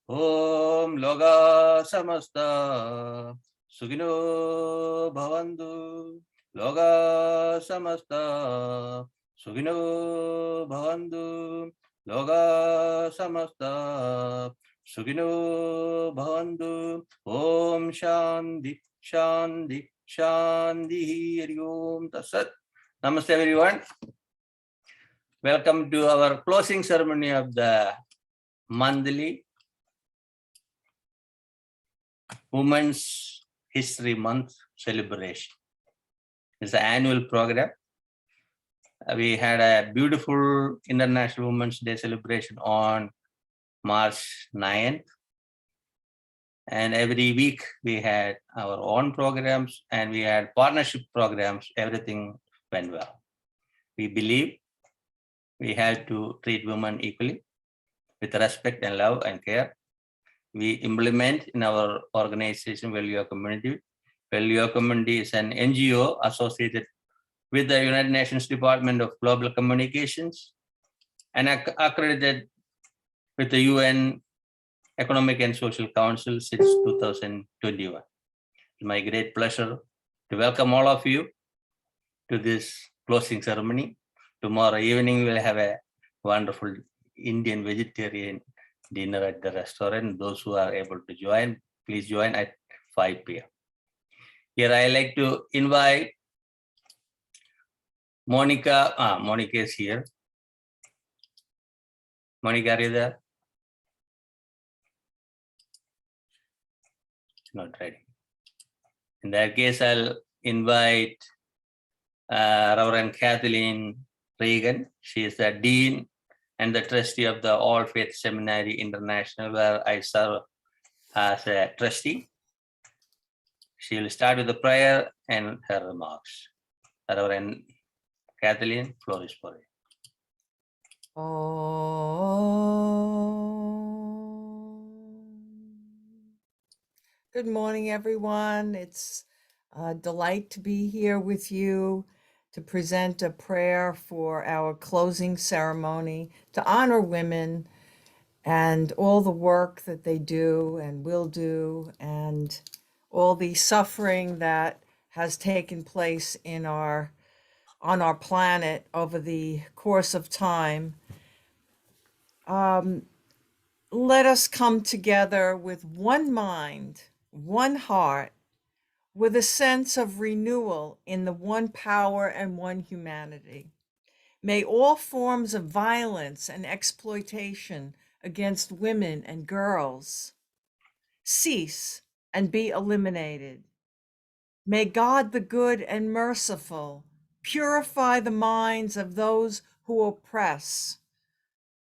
Om Loga Samasta Sugino Bhavantu. Loga Samasta Sugino Bhavantu. Loga Samasta Sugino Bhavantu. Om Shanti Shanti Shanti Hari Om Tatsat. Namaste everyone. Welcome to our closing ceremony of the monthly Women's History Month celebration. It's an annual program. We had a beautiful International Women's Day celebration on March 9th. And every week we had our own programs and we had partnership programs. Everything went well. We believe we have to treat women equally with respect and love and care. We implement in our organization, Value Your Community. Value Your Community is an NGO associated with the United Nations Department of Global Communications and accredited with the UN Economic and Social Council since 2021. It's my great pleasure to welcome all of you to this closing ceremony. Tomorrow evening, we'll have a wonderful Indian vegetarian dinner at the restaurant. Those who are able to join, please join at 5 p.m. Here I like to invite Monica. Monica is here. Monica, are you there? Not ready. In that case, I'll invite Reverend Kathleen Regan. She is the Dean and the trustee of the All Faith Seminary International, where I serve as a trustee. She will start with the prayer and her remarks. Reverend Kathleen, floor is for you. Good morning, everyone. It's a delight to be here with you to present a prayer for our closing ceremony to honor women and all the work that they do and will do, and all the suffering that has taken place on our planet over the course of time. Let us come together with one mind, one heart, with a sense of renewal in the one power and one humanity. May all forms of violence and exploitation against women and girls cease and be eliminated. May God the good and merciful purify the minds of those who oppress,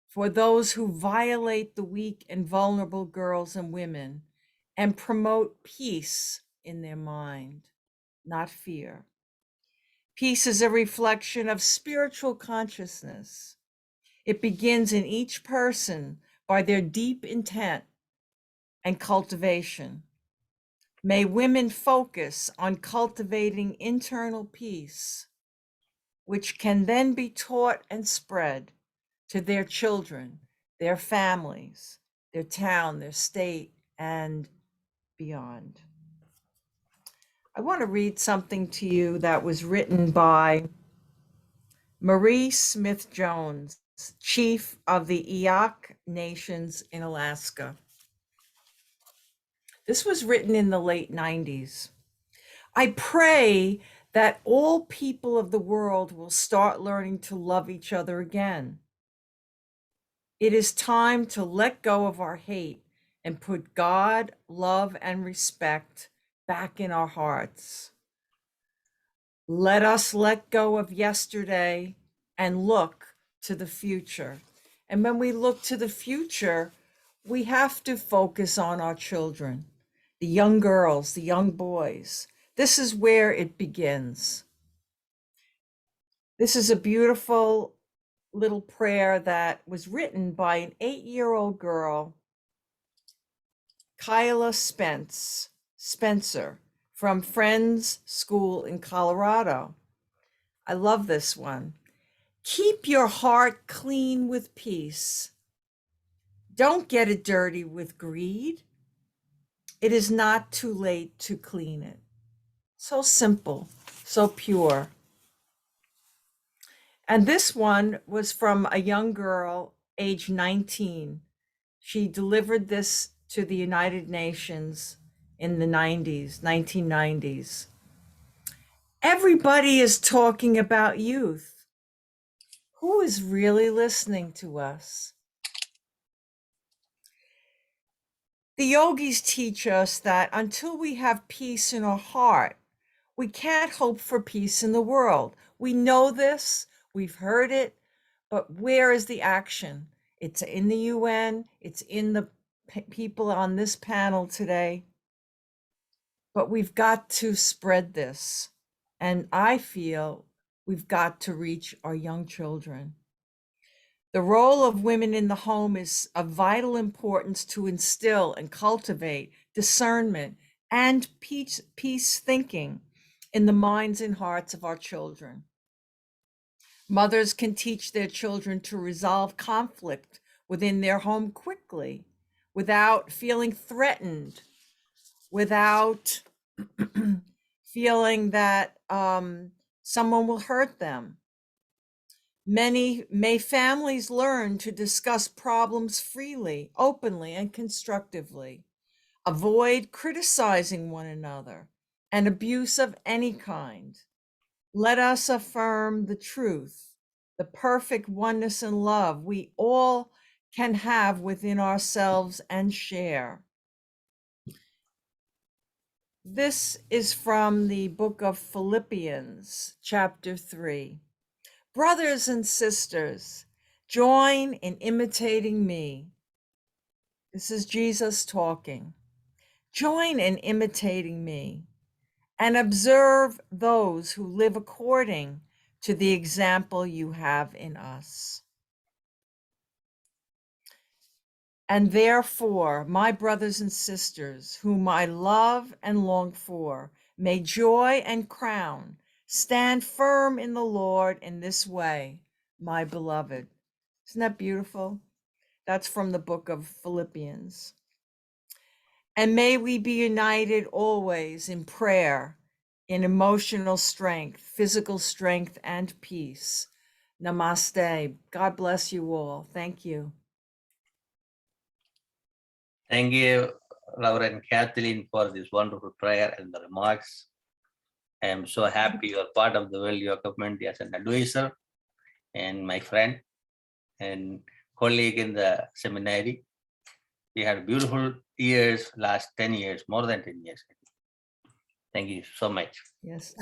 for those who violate the weak and vulnerable girls and women, and promote peace in their mind, not fear. Peace is a reflection of spiritual consciousness. It begins in each person by their deep intent and cultivation. May women focus on cultivating internal peace, which can then be taught and spread to their children, their families, their town, their state, and beyond. I want to read something to you that was written by Marie Smith Jones, chief of the Eyak Nations in Alaska. This was written in the late 90s. I pray that all people of the world will start learning to love each other again. It is time to let go of our hate and put God, love, and respect back in our hearts. Let us let go of yesterday and look to the future. And when we look to the future, we have to focus on our children, the young girls, the young boys. This is where it begins. This is a beautiful little prayer that was written by an 8-year-old girl, Kyla Spencer, from Friends School in Colorado. I love this one. Keep your heart clean with peace. Don't get it dirty with greed. It is not too late to clean it. So simple, so pure. And this one was from a young girl, age 19. She delivered this to the United Nations in the 1990s. Everybody is talking about youth. Who is really listening to us? The yogis teach us that until we have peace in our heart, we can't hope for peace in the world. We know this, we've heard it, but where is the action? It's in the UN, it's in the people on this panel today. But we've got to spread this. And I feel we've got to reach our young children. The role of women in the home is of vital importance to instill and cultivate discernment and peace thinking in the minds and hearts of our children. Mothers can teach their children to resolve conflict within their home quickly, without feeling threatened, without feeling that someone will hurt them. May families learn to discuss problems freely, openly, and constructively. Avoid criticizing one another and abuse of any kind. Let us affirm the truth, the perfect oneness and love we all can have within ourselves and share. This is from the book of Philippians, chapter 3. Brothers and sisters, join in imitating me. This is Jesus talking. Join in imitating me and observe those who live according to the example you have in us. And therefore, my brothers and sisters, whom I love and long for, may joy and crown stand firm in the Lord in this way, my beloved. Isn't that beautiful? That's from the book of Philippians. And may we be united always in prayer, in emotional strength, physical strength, and peace. Namaste. God bless you all. Thank you. Thank you, Reverend Kathleen, for this wonderful prayer and the remarks. I am so happy you are part of the World Yoga community as an advisor and my friend and colleague in the seminary. We had beautiful years, last 10 years, more than 10 years. Thank you so much. Yes.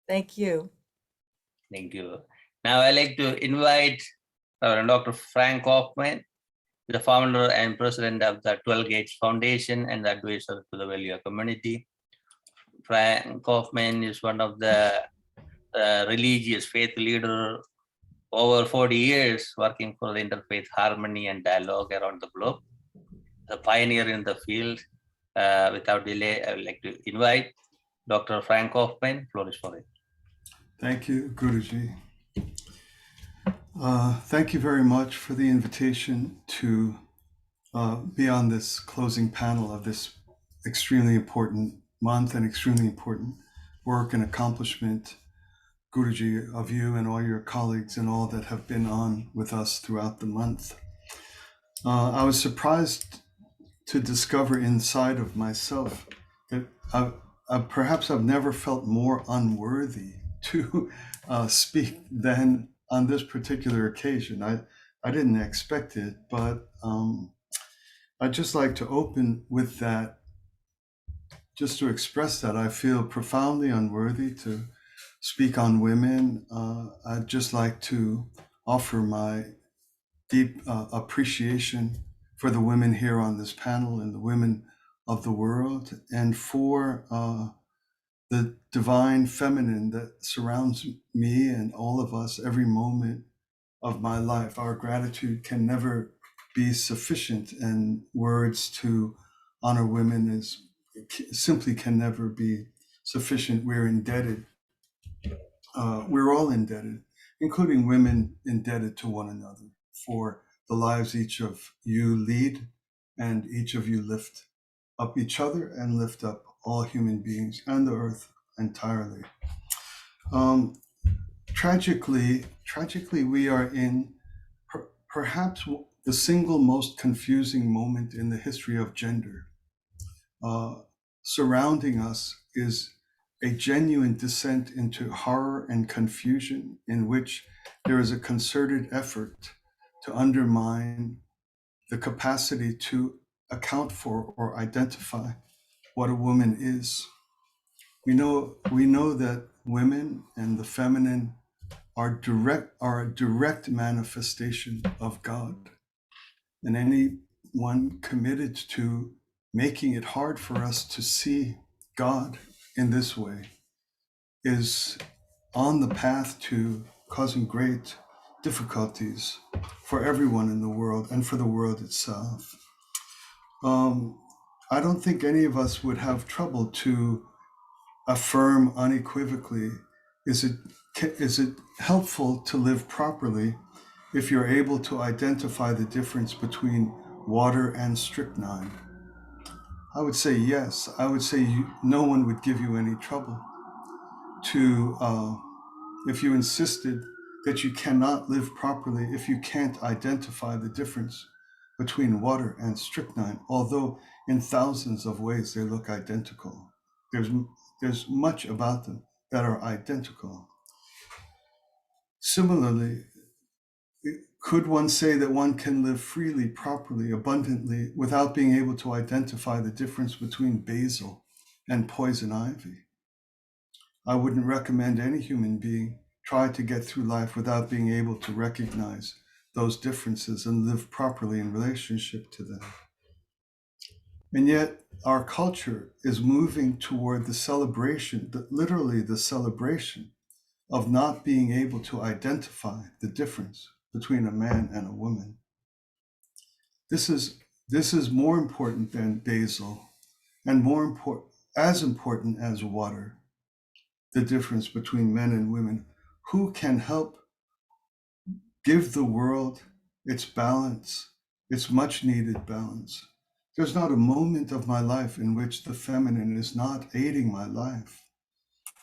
Thank you. Thank you. Now I'd like to invite Dr. Frank Kaufmann, the founder and president of the 12 Gates Foundation and the advisor to the Value community. Frank Kaufmann is one of the religious faith leader over 40 years working for the interfaith harmony and dialogue around the globe. A pioneer in the field. Without delay, I would like to invite Dr. Frank Kaufmann. Floor is for it. Thank you, Guruji. Thank you very much for the invitation to be on this closing panel of this extremely important month and extremely important work and accomplishment, Guruji, of you and all your colleagues and all that have been on with us throughout the month. I was surprised to discover inside of myself that perhaps I've never felt more unworthy to speak than on this particular occasion. I didn't expect it, but I'd just like to open with that, just to express that I feel profoundly unworthy to speak on women. I'd just like to offer my deep appreciation for the women here on this panel and the women of the world, and for the divine feminine that surrounds me and all of us every moment of my life. Our gratitude can never be sufficient, and words to honor women simply can never be sufficient. We're indebted. We're all indebted, including women indebted to one another, for the lives each of you lead, and each of you lift up each other and lift up all human beings and the earth entirely. Tragically, we are in perhaps the single most confusing moment in the history of gender. Surrounding us is a genuine descent into horror and confusion, in which there is a concerted effort to undermine the capacity to account for or identify what a woman is. We know that women and the feminine are a direct manifestation of God. And anyone committed to making it hard for us to see God in this way is on the path to causing great difficulties for everyone in the world and for the world itself. I don't think any of us would have trouble to affirm unequivocally, is it helpful to live properly if you're able to identify the difference between water and strychnine? I would say yes. I would say no one would give you any trouble to if you insisted that you cannot live properly if you can't identify the difference between water and strychnine, although in thousands of ways they look identical. There's much about them that are identical. Similarly, could one say that one can live freely, properly, abundantly, without being able to identify the difference between basil and poison ivy? I wouldn't recommend any human being try to get through life without being able to recognize those differences and live properly in relationship to them. And yet our culture is moving toward the celebration, literally the celebration of not being able to identify the difference between a man and a woman. This is more important than basil, and as important as water, the difference between men and women. Who can help give the world its balance, its much needed balance? There's not a moment of my life in which the feminine is not aiding my life.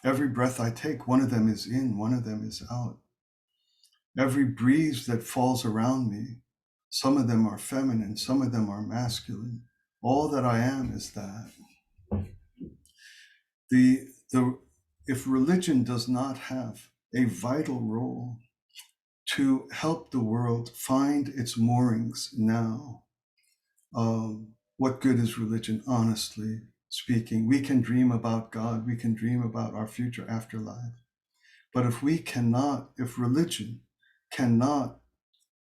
Every breath I take, one of them is in, one of them is out. Every breeze that falls around me, some of them are feminine, some of them are masculine. All that I am is that. If religion does not have a vital role to help the world find its moorings now, what good is religion, honestly speaking? We can dream about God, we can dream about our future afterlife. But if religion cannot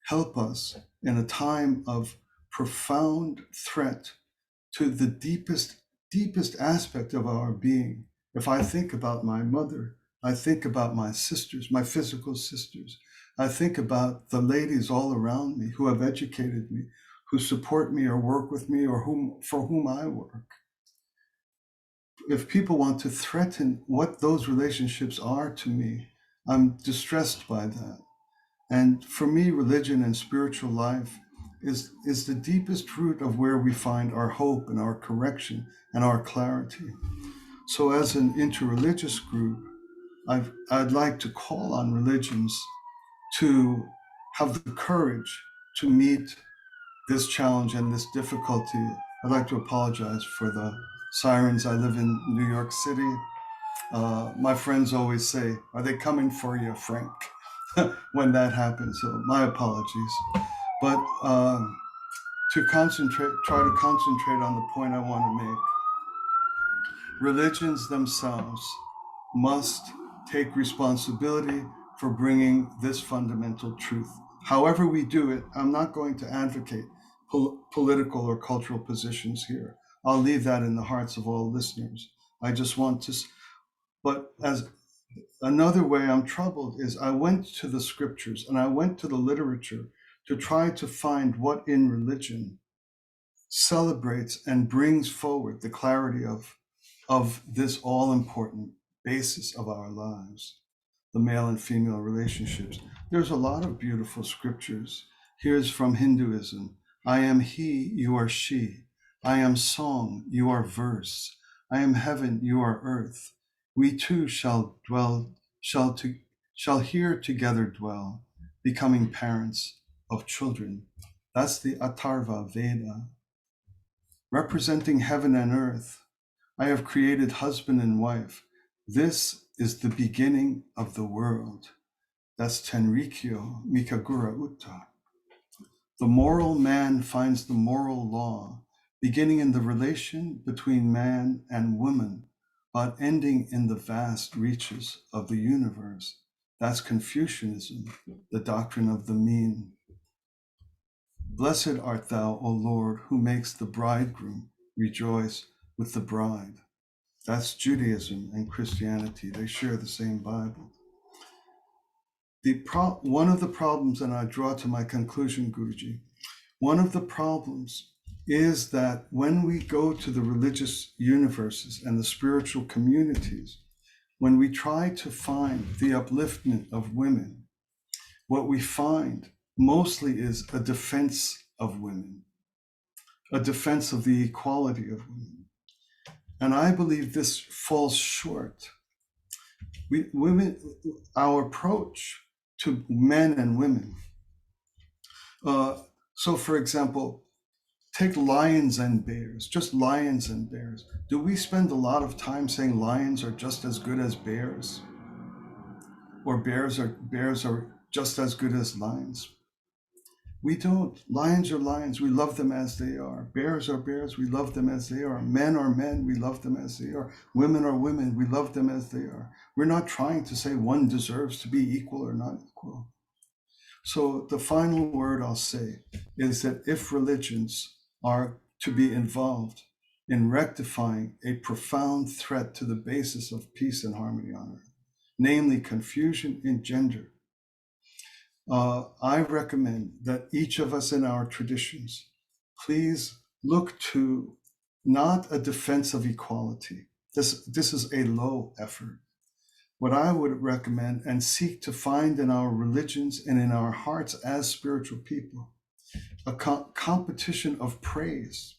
help us in a time of profound threat to the deepest aspect of our being, if I think about my mother, I think about my sisters, my physical sisters, I think about the ladies all around me who have educated me, who support me or work with me, or for whom I work. If people want to threaten what those relationships are to me, I'm distressed by that. And for me, religion and spiritual life is the deepest root of where we find our hope and our correction and our clarity. So as an interreligious group, I'd like to call on religions to have the courage to meet this challenge and this difficulty. I'd like to apologize for the sirens. I live in New York City. My friends always say, "Are they coming for you, Frank?" when that happens. So my apologies. But try to concentrate on the point I want to make. Religions themselves must take responsibility for bringing this fundamental truth. However we do it, I'm not going to advocate political or cultural positions here. I'll leave that in the hearts of all listeners. I just want to, but as another way I'm troubled is I went to the scriptures and I went to the literature to try to find what in religion celebrates and brings forward the clarity of this all-important basis of our lives, the male and female relationships. There's a lot of beautiful scriptures Here's from Hinduism. I am he, you are she. I am song, you are verse. I am heaven, you are earth. We two shall here together dwell, becoming parents of children. That's the Atharva Veda. Representing heaven and earth, I have created husband and wife. This is the beginning of the world. That's Tenrikyo Mikagura Utta. The moral man finds the moral law, beginning in the relation between man and woman, but ending in the vast reaches of the universe. That's Confucianism, the doctrine of the mean. Blessed art thou, O Lord, who makes the bridegroom rejoice with the bride. That's Judaism and Christianity. They share the same Bible. One of the problems, and I draw to my conclusion, Guruji, one of the problems is that when we go to the religious universes and the spiritual communities, when we try to find the upliftment of women, what we find mostly is a defense of women, a defense of the equality of women. And I believe this falls short. Our approach to men and women. So for example, take lions and bears, just lions and bears. Do we spend a lot of time saying lions are just as good as bears? Or bears are just as good as lions? We don't. Lions are lions, we love them as they are. Bears are bears, we love them as they are. Men are men, we love them as they are. Women are women, we love them as they are. We're not trying to say one deserves to be equal or not equal. So the final word I'll say is that if religions are to be involved in rectifying a profound threat to the basis of peace and harmony on earth, namely confusion in gender, I recommend that each of us in our traditions, please look to not a defense of equality. This is a low effort. What I would recommend and seek to find in our religions and in our hearts as spiritual people, a competition of praise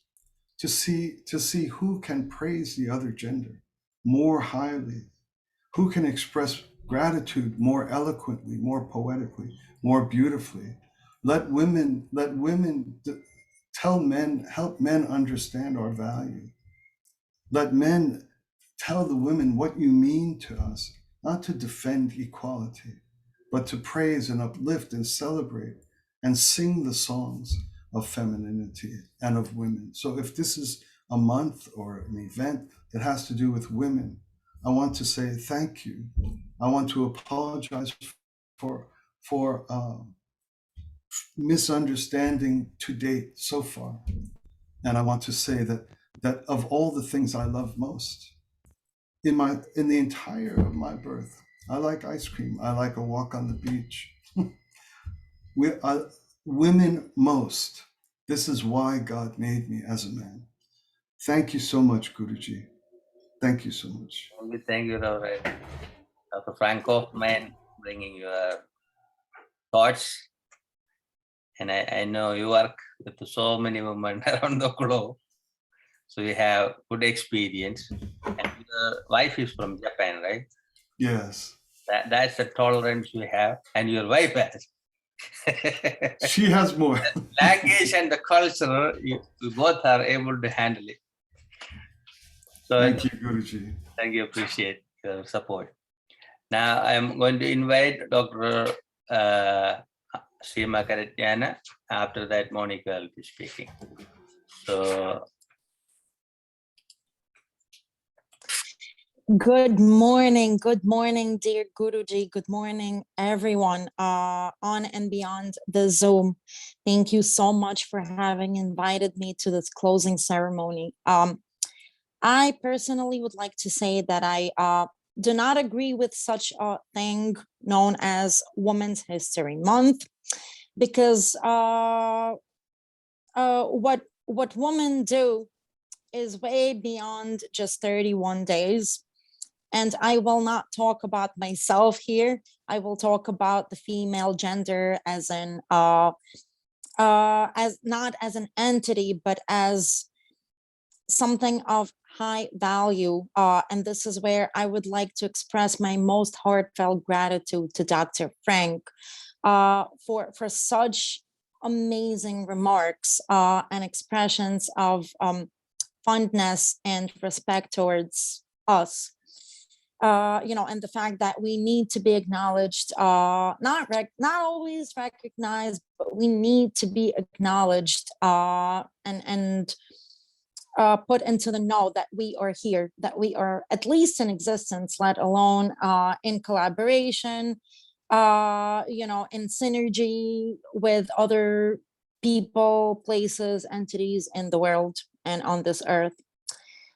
to see who can praise the other gender more highly, who can express gratitude more eloquently, more poetically, more beautifully. Let women tell men, help men understand our value. Let men tell the women what you mean to us, not to defend equality, but to praise and uplift and celebrate and sing the songs of femininity and of women. So if this is a month or an event that has to do with women, I want to say thank you. I want to apologize for misunderstanding to date so far. And I want to say that of all the things I love most, in the entire of my birth, I like ice cream. I like a walk on the beach. Women most. This is why God made me as a man. Thank you so much, Guruji. Thank you so much. Thank you, Reverend Dr. Frank Kaufmann, bringing your thoughts. And I know you work with so many women around the globe. So you have good experience. And your wife is from Japan, right? Yes. That's the tolerance you have. And your wife has. She has more. The language and the culture, you both are able to handle it. So thank you, Guruji. Thank you. Appreciate your support. Now I'm going to invite Dr. Sima Karetnaya. After that, Monica will be speaking. So, good morning, dear Guruji. Good morning, everyone on and beyond the Zoom. Thank you so much for having invited me to this closing ceremony. I personally would like to say that I do not agree with such a thing known as Women's History Month, because what women do is way beyond just 31 days. And I will not talk about myself here. I will talk about the female gender as in as not as an entity, but as something of high value. And this is where I would like to express my most heartfelt gratitude to Dr. Frank for such amazing remarks and expressions of fondness and respect towards us. And the fact that we need to be acknowledged, not always recognized, but we need to be acknowledged and put into the know that we are here, that we are at least in existence, let alone in collaboration, in synergy with other people, places, entities in the world and on this earth.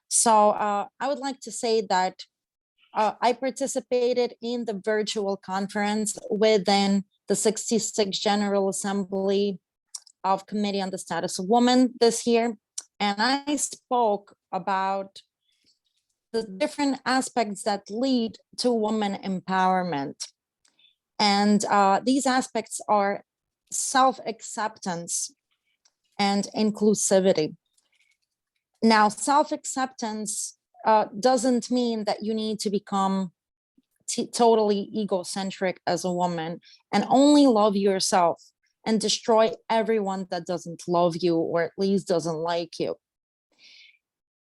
So I would like to say that I participated in the virtual conference within the 66th General Assembly of Committee on the Status of Women this year. And I spoke about the different aspects that lead to woman empowerment. And these aspects are self-acceptance and inclusivity. Now, self-acceptance doesn't mean that you need to become totally egocentric as a woman and only love yourself and destroy everyone that doesn't love you or at least doesn't like you.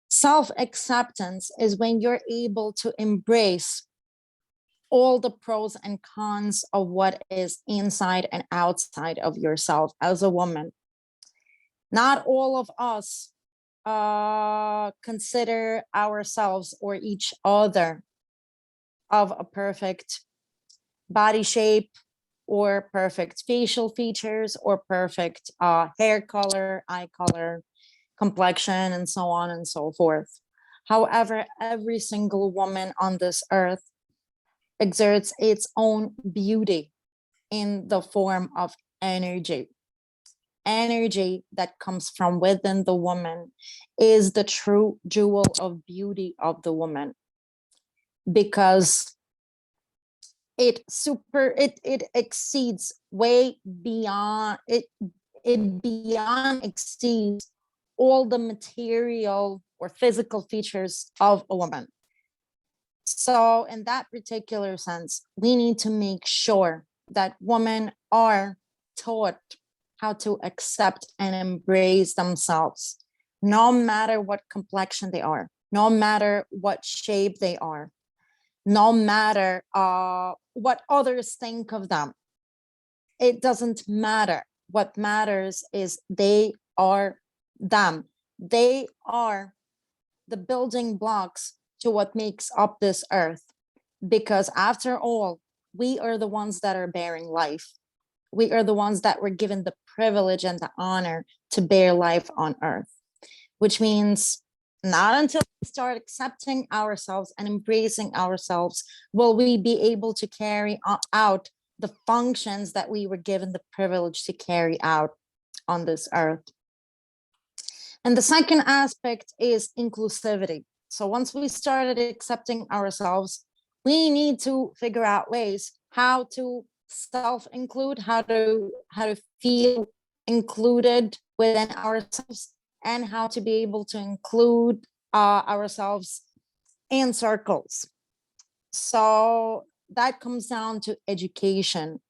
Self-acceptance is when you're able to embrace all the pros and cons of what is inside and outside of yourself as a woman. Not all of us consider ourselves or each other of a perfect body shape or perfect facial features or perfect hair color, eye color, complexion, and so on and so forth. However, every single woman on this earth exerts its own beauty in the form of energy. Energy that comes from within the woman is the true jewel of beauty of the woman, because it exceeds way beyond it beyond exceeds all the material or physical features of a woman. So in that particular sense, we need to make sure that women are taught how to accept and embrace themselves, no matter what complexion they are, no matter what shape they are, no matter what others think of them. It doesn't matter. What matters is they are them. They are the building blocks to what makes up this earth. Because after all, we are the ones that are bearing life. We are the ones that were given the privilege and the honor to bear life on earth, which means not until we start accepting ourselves and embracing ourselves will we be able to carry out the functions that we were given the privilege to carry out on this earth. And the second aspect is inclusivity. So once we started accepting ourselves, we need to figure out ways how to self-include, how to feel included within ourselves, and how to be able to include ourselves in circles. So that comes down to education.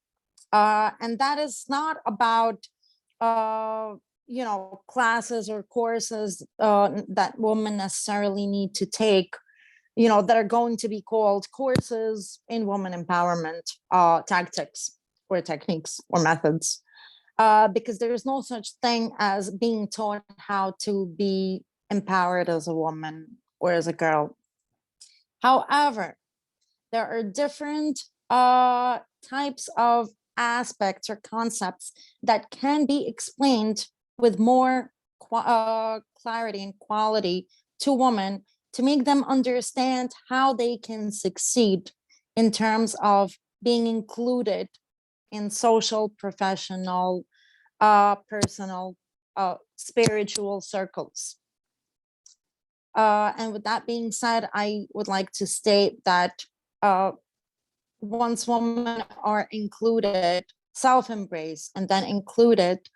And that is not about classes or courses that women necessarily need to take, that are going to be called courses in women empowerment tactics or techniques or methods, because there is no such thing as being taught how to be empowered as a woman or as a girl. However, there are different types of aspects or concepts that can be explained with more clarity and quality to women to make them understand how they can succeed in terms of being included in social, professional, personal, spiritual circles. And with that being said, I would like to state that once women are included, self-embraced and then included,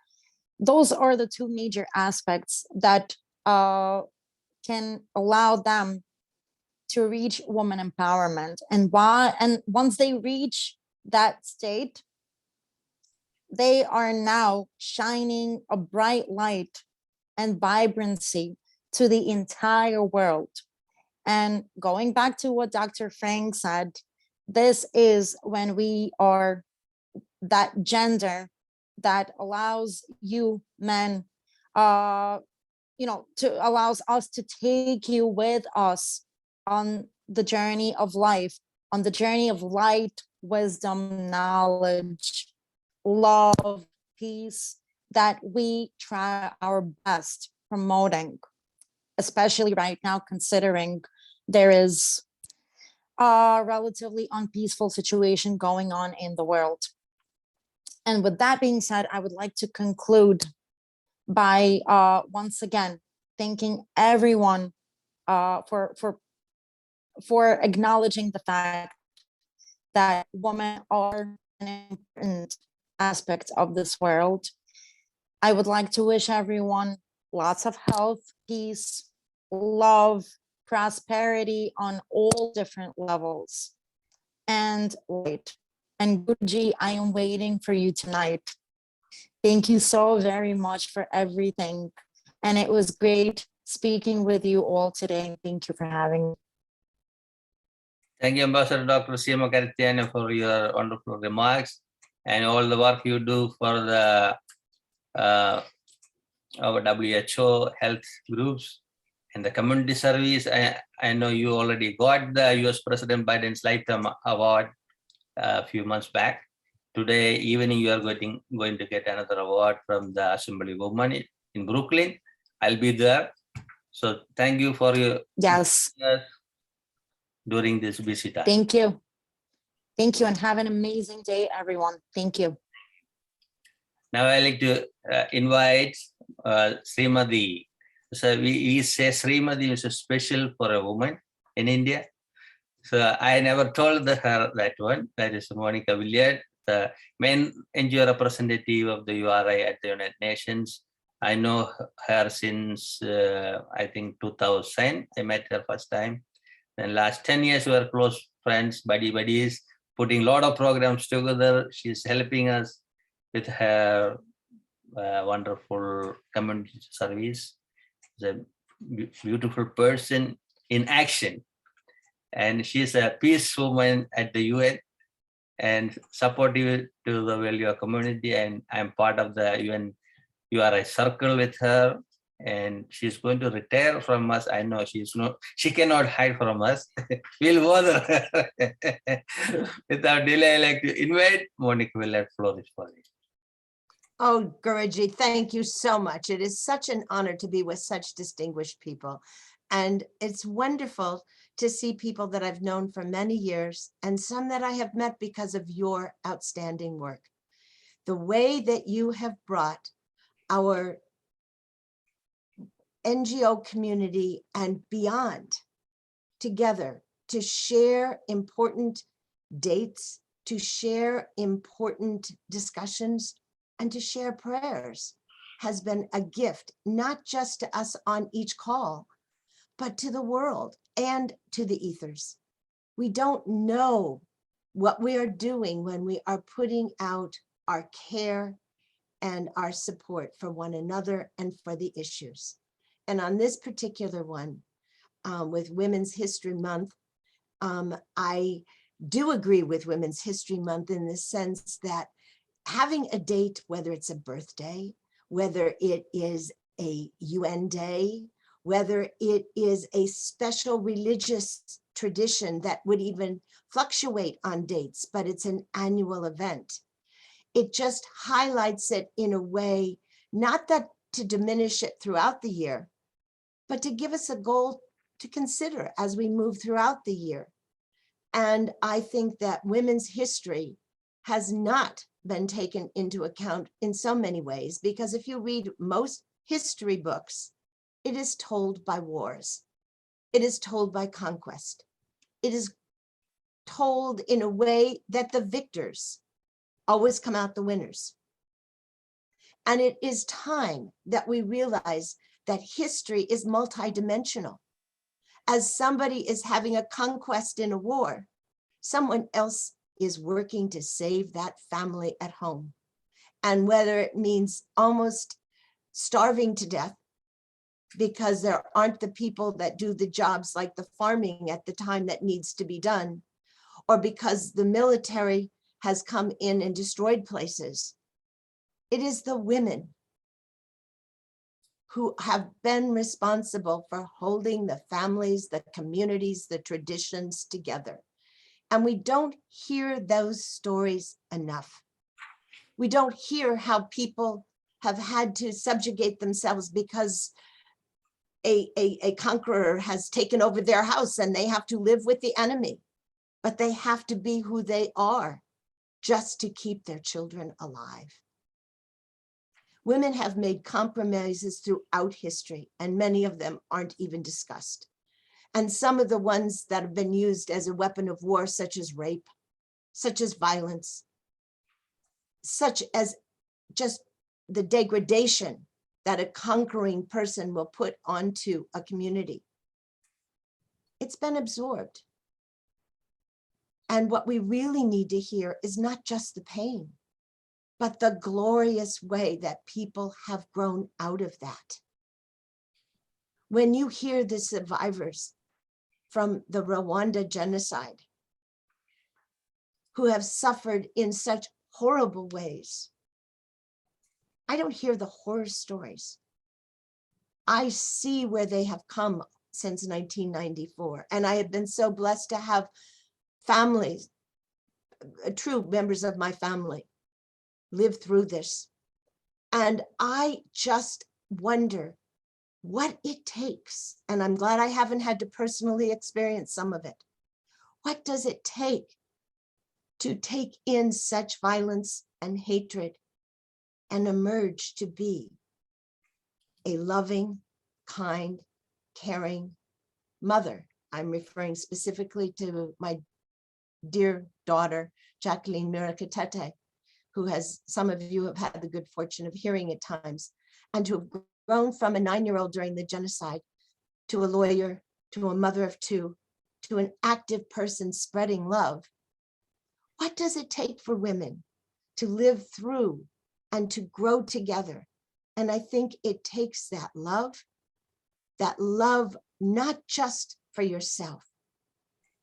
those are the two major aspects that can allow them to reach woman empowerment. And once they reach that state, they are now shining a bright light and vibrancy to the entire world. And going back to what Dr. Frank said, this is when we are that gender that allows you men, allows us to take you with us on the journey of life, on the journey of light, wisdom, knowledge, love, peace, that we try our best promoting, especially right now, considering there is a relatively unpeaceful situation going on in the world. And with that being said, I would like to conclude by once again thanking everyone for acknowledging the fact that women are an important aspect of this world. I would like to wish everyone lots of health, peace, love, prosperity on all different levels. And wait, and Guruji, I am waiting for you tonight. Thank you so very much for everything. And it was great speaking with you all today. Thank you for having me. Thank you, Ambassador Dr. Sima Karetnaya, for your wonderful remarks and all the work you do for the our WHO health groups and the community service. I know you already got the US President Biden's Lifetime Award a few months back. Today evening, you are going to get another award from the Assemblywoman in Brooklyn. I'll be there. So thank you for your yes during this busy time. Thank you. Thank you, and have an amazing day, everyone. Thank you. Now I like to invite Srimati. So we say Srimati is special for a woman in India. So I never told her that one. That is Monica Willard, the main NGO representative of the URI at the United Nations. I know her since I think 2000. I met her first time. And last 10 years we were close friends, buddies, putting a lot of programs together. She's helping us with her wonderful community service. She's a beautiful person in action. And she's a peace woman at the UN and supportive to the value community. And I'm part of the UN URI circle with her. And she's going to retire from us. I know she cannot hide from us. We'll bother her. Without delay, I like to invite Monica Willard. Floor is for you. Oh, Guruji, thank you so much. It is such an honor to be with such distinguished people. And it's wonderful to see people that I've known for many years and some that I have met because of your outstanding work. The way that you have brought our NGO community and beyond together to share important dates, to share important discussions, and to share prayers has been a gift, not just to us on each call, but to the world and to the ethers. We don't know what we are doing when we are putting out our care and our support for one another and for the issues. And on this particular one, with Women's History Month, I do agree with Women's History Month in the sense that having a date, whether it's a birthday, whether it is a UN day, whether it is a special religious tradition that would even fluctuate on dates, but it's an annual event. It just highlights it in a way, not that to diminish it throughout the year, but to give us a goal to consider as we move throughout the year. And I think that women's history has not been taken into account in so many ways, because if you read most history books, it is told by wars. It is told by conquest. It is told in a way that the victors always come out the winners. And it is time that we realize that history is multidimensional. As somebody is having a conquest in a war, someone else is working to save that family at home. And whether it means almost starving to death because there aren't the people that do the jobs like the farming at the time that needs to be done, or because the military has come in and destroyed places. It is the women who have been responsible for holding the families, the communities, the traditions together. And we don't hear those stories enough. We don't hear how people have had to subjugate themselves because a conqueror has taken over their house and they have to live with the enemy, but they have to be who they are just to keep their children alive. Women have made compromises throughout history, and many of them aren't even discussed. And some of the ones that have been used as a weapon of war, such as rape, such as violence, such as just the degradation that a conquering person will put onto a community. It's been absorbed. And what we really need to hear is not just the pain, but the glorious way that people have grown out of that. When you hear the survivors from the Rwanda genocide who have suffered in such horrible ways, I don't hear the horror stories. I see where they have come since 1994. And I have been so blessed to have families, true members of my family, live through this. And I just wonder what it takes. And I'm glad I haven't had to personally experience some of it. What does it take to take in such violence and hatred and emerge to be a loving, kind, caring mother? I'm referring specifically to my dear daughter, Jacqueline Mirakatete, who has, some of you have had the good fortune of hearing at times, and to have grown from a 9-year-old during the genocide to a lawyer, to a mother of 2, to an active person spreading love. What does it take for women to live through and to grow together? And I think it takes that love not just for yourself,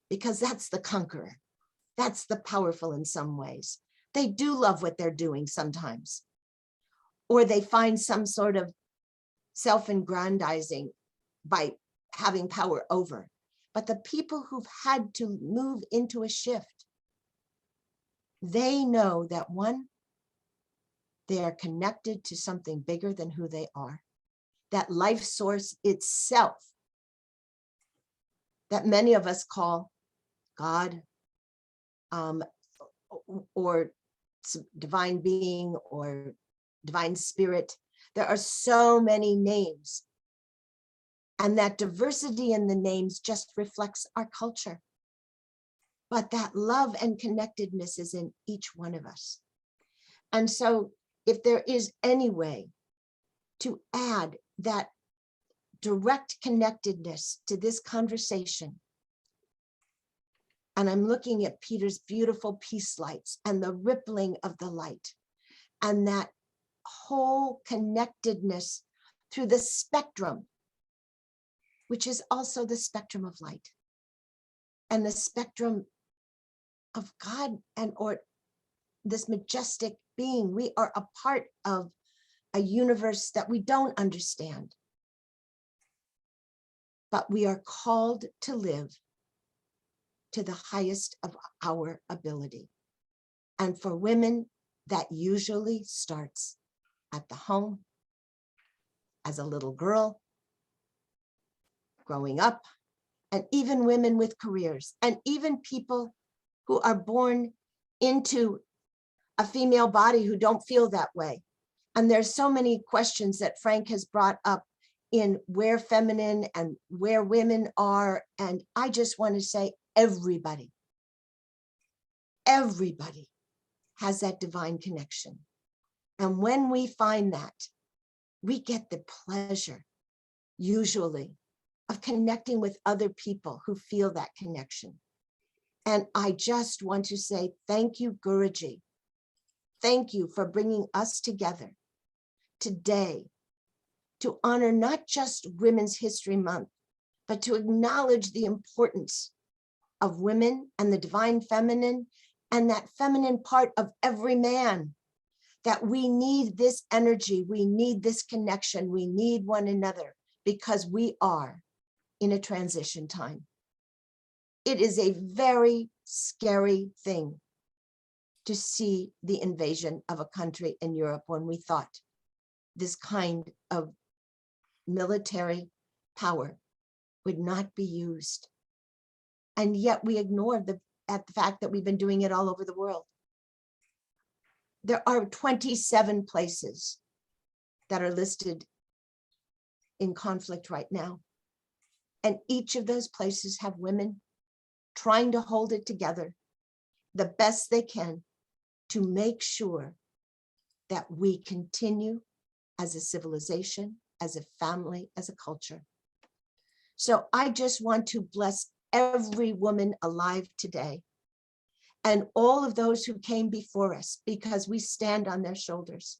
because that's the conqueror. That's the powerful in some ways. They do love what they're doing sometimes, or they find some sort of self-aggrandizing by having power over. But the people who've had to move into a shift, they know that one, they are connected to something bigger than who they are. That life source itself, that many of us call God, or divine being, or divine spirit. There are so many names. And that diversity in the names just reflects our culture. But that love and connectedness is in each one of us. And so if there is any way to add that direct connectedness to this conversation, and I'm looking at Peter's beautiful peace lights and the rippling of the light, and that whole connectedness through the spectrum, which is also the spectrum of light and the spectrum of God, and or this majestic being. We are a part of a universe that we don't understand, but we are called to live to the highest of our ability. And for women, that usually starts at the home, as a little girl, growing up, and even women with careers, and even people who are born into a female body who don't feel that way. And there's so many questions that Frank has brought up in where feminine and where women are. And I just want to say, everybody has that divine connection. And when we find that, we get the pleasure, usually, of connecting with other people who feel that connection. And I just want to say thank you, Guruji. Thank you for bringing us together today to honor not just Women's History Month, but to acknowledge the importance of women and the divine feminine and that feminine part of every man, that we need this energy, we need this connection, we need one another because we are in a transition time. It is a very scary thing to see the invasion of a country in Europe when we thought this kind of military power would not be used. And yet we ignore the fact that we've been doing it all over the world. There are 27 places that are listed in conflict right now. And each of those places have women trying to hold it together the best they can to make sure that we continue as a civilization, as a family, as a culture. So I just want to bless every woman alive today and all of those who came before us because we stand on their shoulders.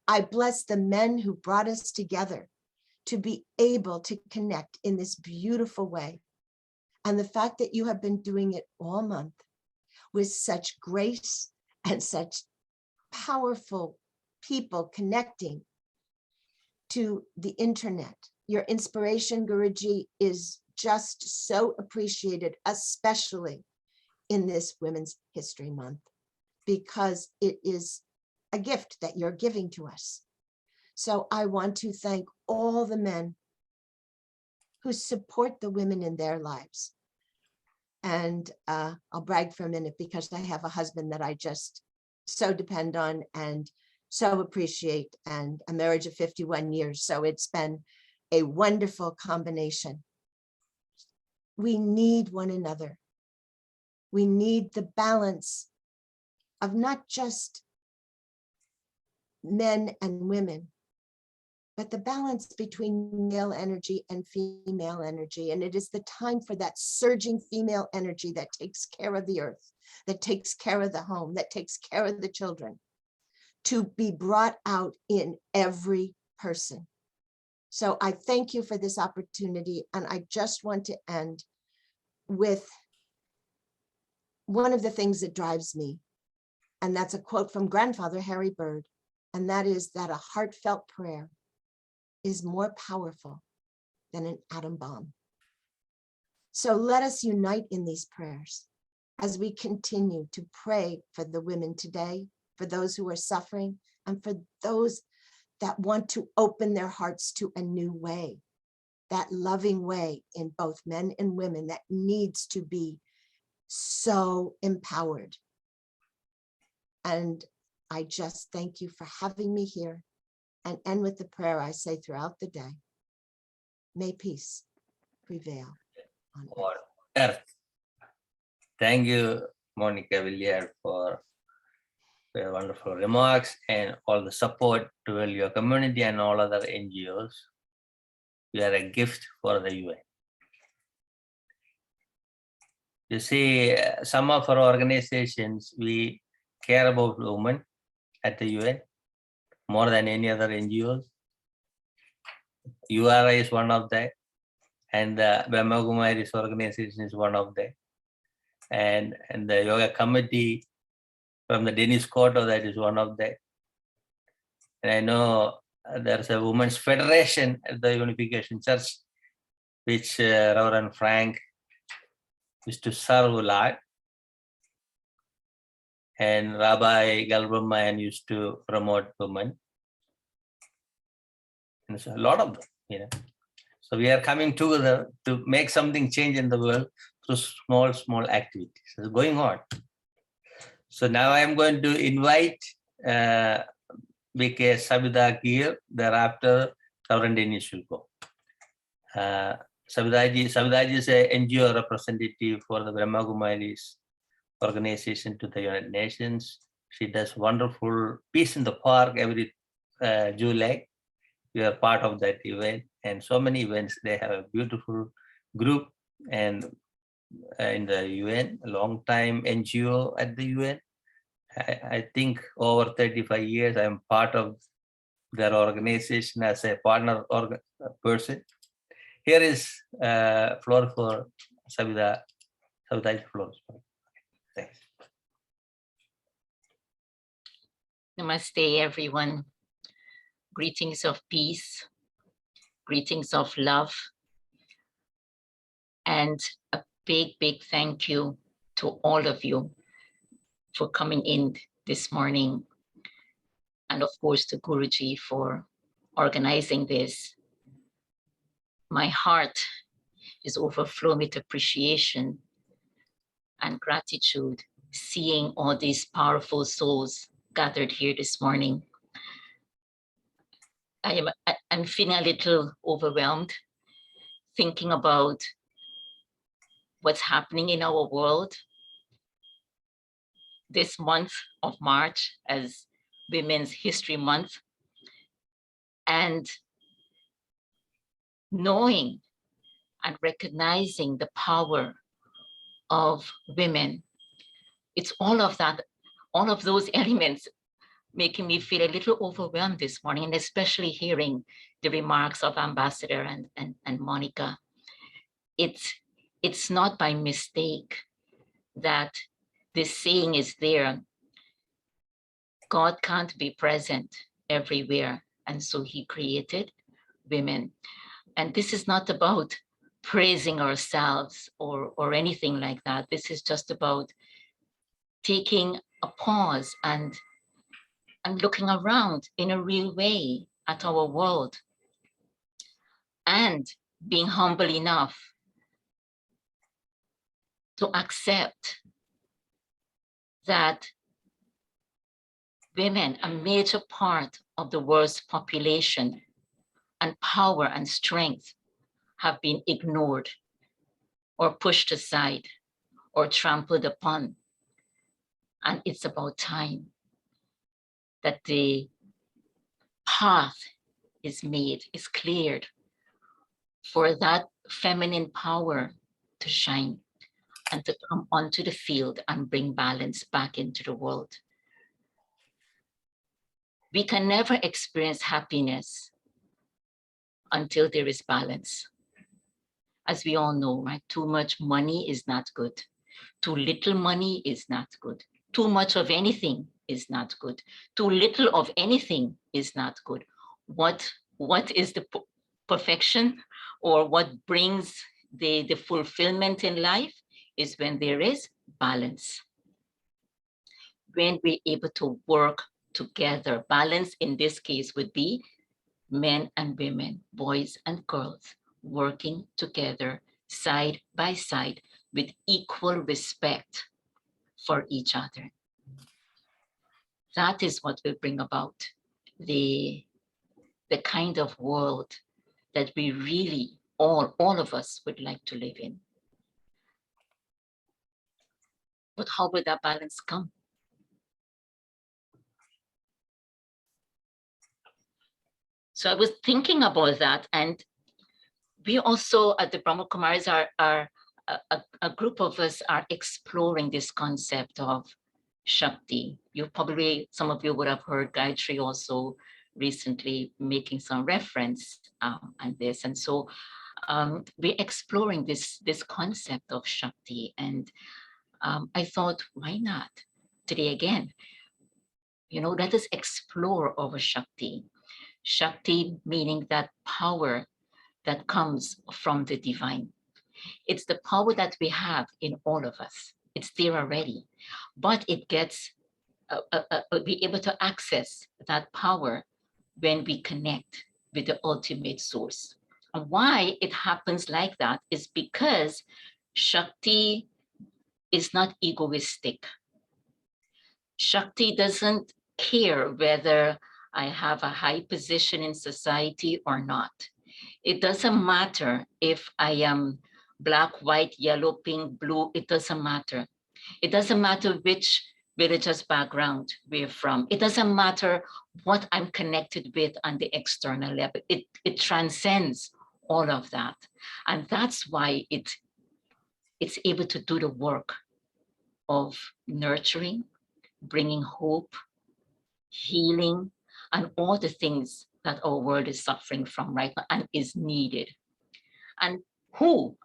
I bless the men who brought us together to be able to connect in this beautiful way. And the fact that you have been doing it all month with such grace and such powerful people connecting to the internet. Your inspiration, Guruji, is just so appreciated, especially in this Women's History Month, because it is a gift that you're giving to us. So I want to thank all the men who support the women in their lives. And I'll brag for a minute because I have a husband that I just so depend on and so appreciate, and a marriage of 51 years. So it's been a wonderful combination. We need one another. We need the balance of not just men and women, but the balance between male energy and female energy. And it is the time for that surging female energy that takes care of the earth, that takes care of the home, that takes care of the children, to be brought out in every person. So I thank you for this opportunity. And I just want to end with one of the things that drives me. And that's a quote from grandfather Harry Bird. And that is that a heartfelt prayer is more powerful than an atom bomb. So let us unite in these prayers as we continue to pray for the women today, for those who are suffering, and for those that want to open their hearts to a new way, that loving way in both men and women that needs to be so empowered. And I just thank you for having me here, and end with the prayer I say throughout the day. May peace prevail on earth. Thank you, Monica Willard, for your wonderful remarks and all the support to your community and all other NGOs. You are a gift for the UN. You see, some of our organizations, we care about women at the UN more than any other NGOs. URI is one of them, and the Brahma Kumari's organization is one of them. And the yoga committee from the Denise Scotto, that is one of them. And I know there's a women's federation at the Unification Church, which Reverend Frank used to serve a lot. And Rabbi Galbraman used to promote women. And so a lot of them, you know. So we are coming together to make something change in the world through small activities. It's going on. So now I am going to invite BK Sabita Geer, thereafter Reverend Denise will go. Sabita Ji is an NGO representative for the Brahma Kumari's organization to the United Nations. She does wonderful Peace in the Park every July. We are part of that event, and so many events. They have a beautiful group, and in the UN, a long time NGO at the UN. I think over 35 years, I'm part of their organization as a partner person. Here is floor for Sabita. Sabita, floor. Thanks. Namaste, everyone. Greetings of peace, greetings of love, and a big, big thank you to all of you for coming in this morning. And of course, to Guruji for organizing this. My heart is overflowing with appreciation and gratitude, seeing all these powerful souls gathered here this morning. I'm feeling a little overwhelmed, thinking about what's happening in our world this month of March as Women's History Month, and knowing and recognizing the power of women. It's all of that, all of those elements making me feel a little overwhelmed this morning, and especially hearing the remarks of Ambassador and Monica. It's not by mistake that this saying is there. God can't be present everywhere, and so he created women. And this is not about praising ourselves or anything like that. This is just about taking a pause and looking around in a real way at our world, and being humble enough to accept that women, a major part of the world's population and power and strength, have been ignored or pushed aside or trampled upon. And it's about time that the path is made, is cleared for that feminine power to shine and to come onto the field and bring balance back into the world. We can never experience happiness until there is balance. As we all know, right? Too much money is not good. Too little money is not good. Too much of anything is not good. Too little of anything is not good. What is the perfection, or what brings the fulfillment in life, is when there is balance. When we're able to work together. Balance in this case would be men and women, boys and girls, working together side by side with equal respect for each other. That is what will bring about the kind of world that we really, all of us would like to live in. But how would that balance come? So I was thinking about that, and we also at the Brahma Kumaris are a group of us are exploring this concept of Shakti. You probably, some of you would have heard Gayatri also recently making some reference on this. And so we're exploring this concept of Shakti. And I thought, why not today again? You know, let us explore our Shakti. Shakti meaning that power that comes from the divine. It's the power that we have in all of us. It's there already, but it gets, be able to access that power when we connect with the ultimate source. And why it happens like that is because Shakti is not egoistic. Shakti doesn't care whether I have a high position in society or not. It doesn't matter if I am black, white, yellow, pink, blue, it doesn't matter. It doesn't matter which religious background we're from. It doesn't matter what I'm connected with on the external level. It transcends all of that. And that's why it's able to do the work of nurturing, bringing hope, healing, and all the things that our world is suffering from right now and is needed. And who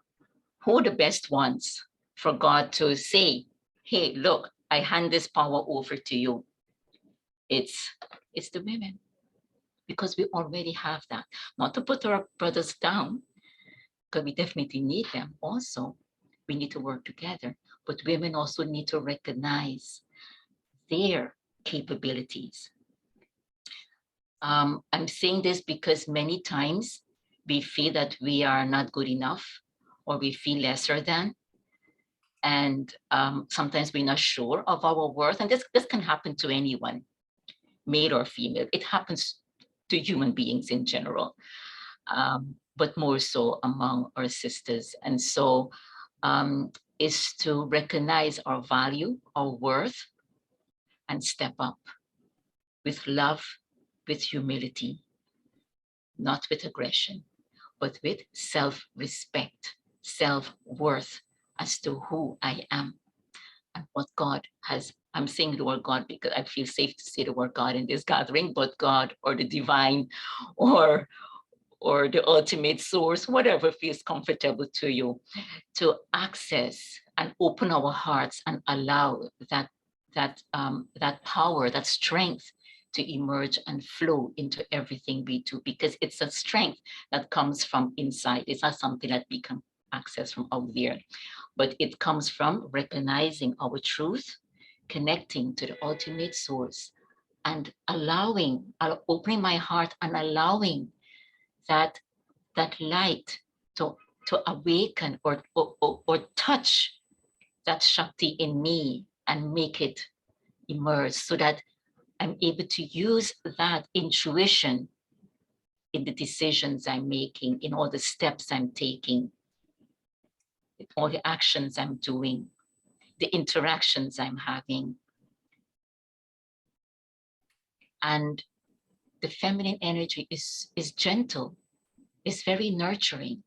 are the best ones for God to say, hey, look, I hand this power over to you? It's the women, because we already have that. Not to put our brothers down, because we definitely need them also. We need to work together, but women also need to recognize their capabilities. I'm saying this because many times we feel that we are not good enough, or we feel lesser than, and sometimes we're not sure of our worth. And this can happen to anyone, male or female. It happens to human beings in general, but more so among our sisters. And so is to recognize our value, our worth, and step up with love, with humility, not with aggression, but with self-respect, self-worth as to who I am and what God has. I'm saying the word God because I feel safe to say the word God in this gathering, but God or the divine or the ultimate source, whatever feels comfortable to you, to access and open our hearts and allow that power, that strength to emerge and flow into everything we do, because it's a strength that comes from inside. It's not something that we can access from out there, but it comes from recognizing our truth, connecting to the ultimate source, and opening my heart and allowing that light to awaken or touch that Shakti in me and make it emerge, so that I'm able to use that intuition in the decisions I'm making, in all the steps I'm taking, in all the actions I'm doing, the interactions I'm having. And the feminine energy is gentle, is very nurturing.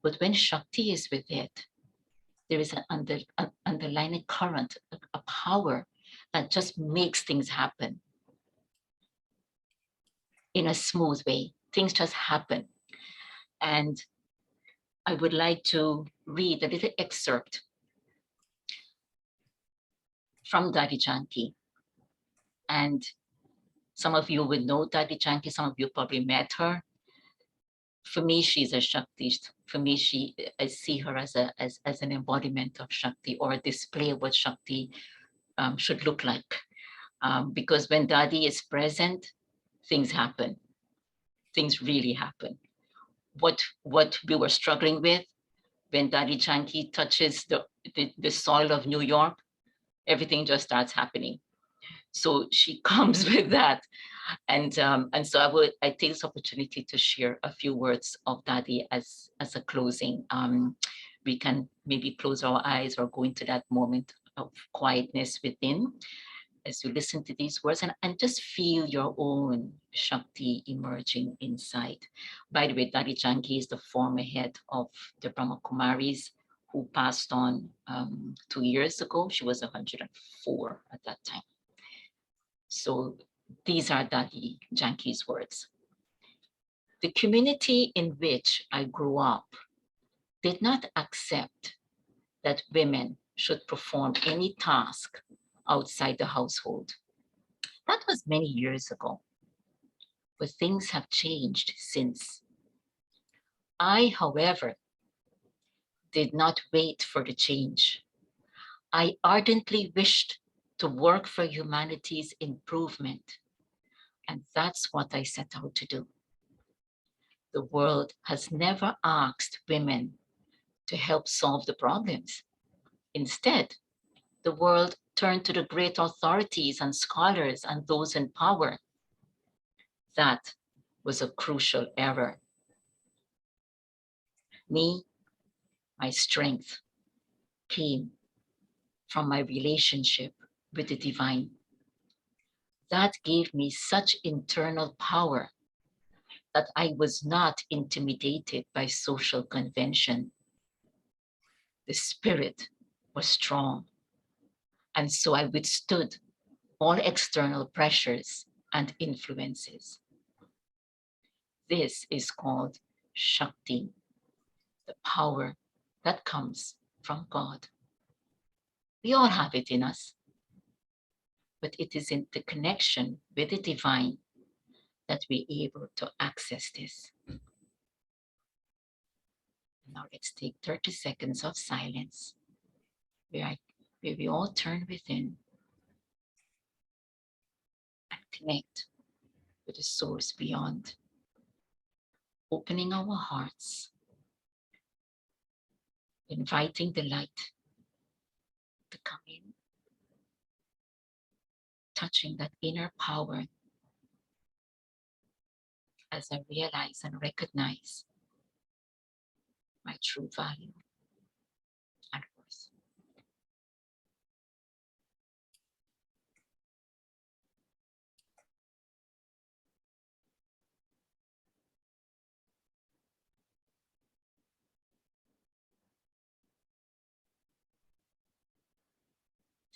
But when Shakti is with it, there is an underlying current, a power that just makes things happen in a smooth way. Things just happen. And I would like to read a little excerpt from Dadi Janki. And some of you would know Dadi Janki, some of you probably met her. For me, she's a Shaktist. For me, I see her as an embodiment of Shakti, or a display of what Shakti should look like. Because when Dadi is present, things happen. Things really happen. What we were struggling with, when Dadi Janki touches the soil of New York, everything just starts happening. So she comes with that. And so I take this opportunity to share a few words of Dadi as a closing. We can maybe close our eyes or go into that moment of quietness within as you listen to these words, and just feel your own Shakti emerging inside. By the way, Dadi Janki is the former head of the Brahma Kumaris, who passed on 2 years ago. She was 104 at that time. So these are Dadi Janki's words. The community in which I grew up did not accept that women should perform any task outside the household. That was many years ago, but things have changed since. I, however, did not wait for the change. I ardently wished to work for humanity's improvement, and that's what I set out to do. The world has never asked women to help solve the problems. Instead, the world turned to the great authorities and scholars and those in power. That was a crucial error. Me, my strength came from my relationship with the divine. That gave me such internal power that I was not intimidated by social convention. The spirit was strong, and so I withstood all external pressures and influences. This is called Shakti, the power that comes from God. We all have it in us, but it is in the connection with the divine that we're able to access this. Now let's take 30 seconds of silence where we all turn within and connect with the source beyond, opening our hearts, inviting the light to come in, touching that inner power as I realize and recognize my true value and worth.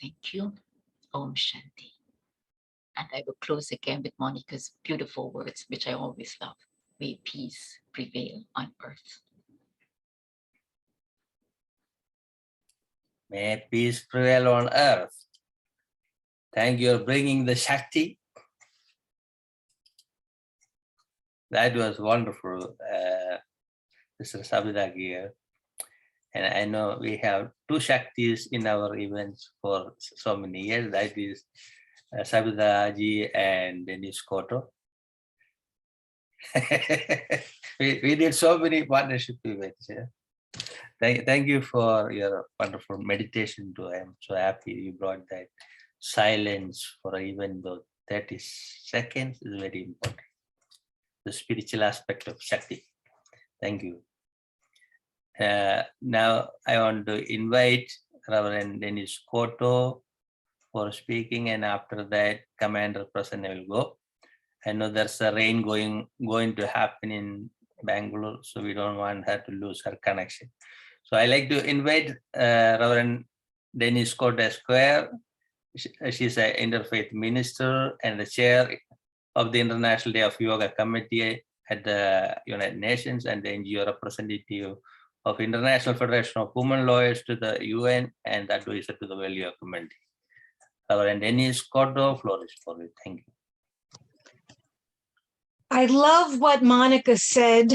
Thank you. Om Shanti. And I will close again with Monica's beautiful words, which I always love. May peace prevail on earth. May peace prevail on earth. Thank you for bringing the Shakti. That was wonderful, Mr. Sabita Geer. And I know we have two Shaktis in our events for so many years. That is Sabita Ji and Denise Scotto. we did so many partnership events. Yeah? Thank you for your wonderful meditation too. I'm so happy you brought that silence for even though 30 seconds is very important. The spiritual aspect of Shakti. Thank you. Now I want to invite Reverend Denise Scotto for speaking, and after that, Commander Prasanna will go. I know there's a rain going to happen in Bangalore, so we don't want her to lose her connection. So I like to invite Reverend Denise Scotto Esquire. She's an interfaith minister and the chair of the International Day of Yoga Committee at the United Nations and the NGO representative of International Federation of Women Lawyers to the UN and advisor to the World Yoga Committee. Reverend Denise Scotto, floor is for you. Thank you. I love what Monica said.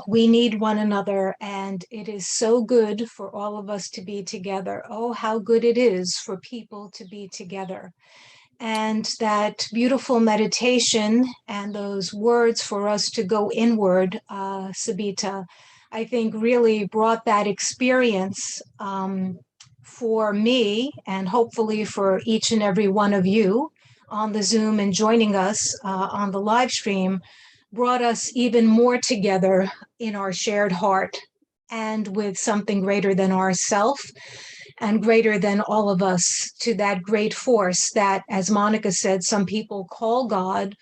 We need one another, and it is so good for all of us to be together. Oh, how good it is for people to be together. And that beautiful meditation and those words for us to go inward, Sabita, I think really brought that experience for me and hopefully for each and every one of you on the Zoom and joining us on the live stream, brought us even more together in our shared heart and with something greater than ourself and greater than all of us, to that great force that, as Monica said, some people call God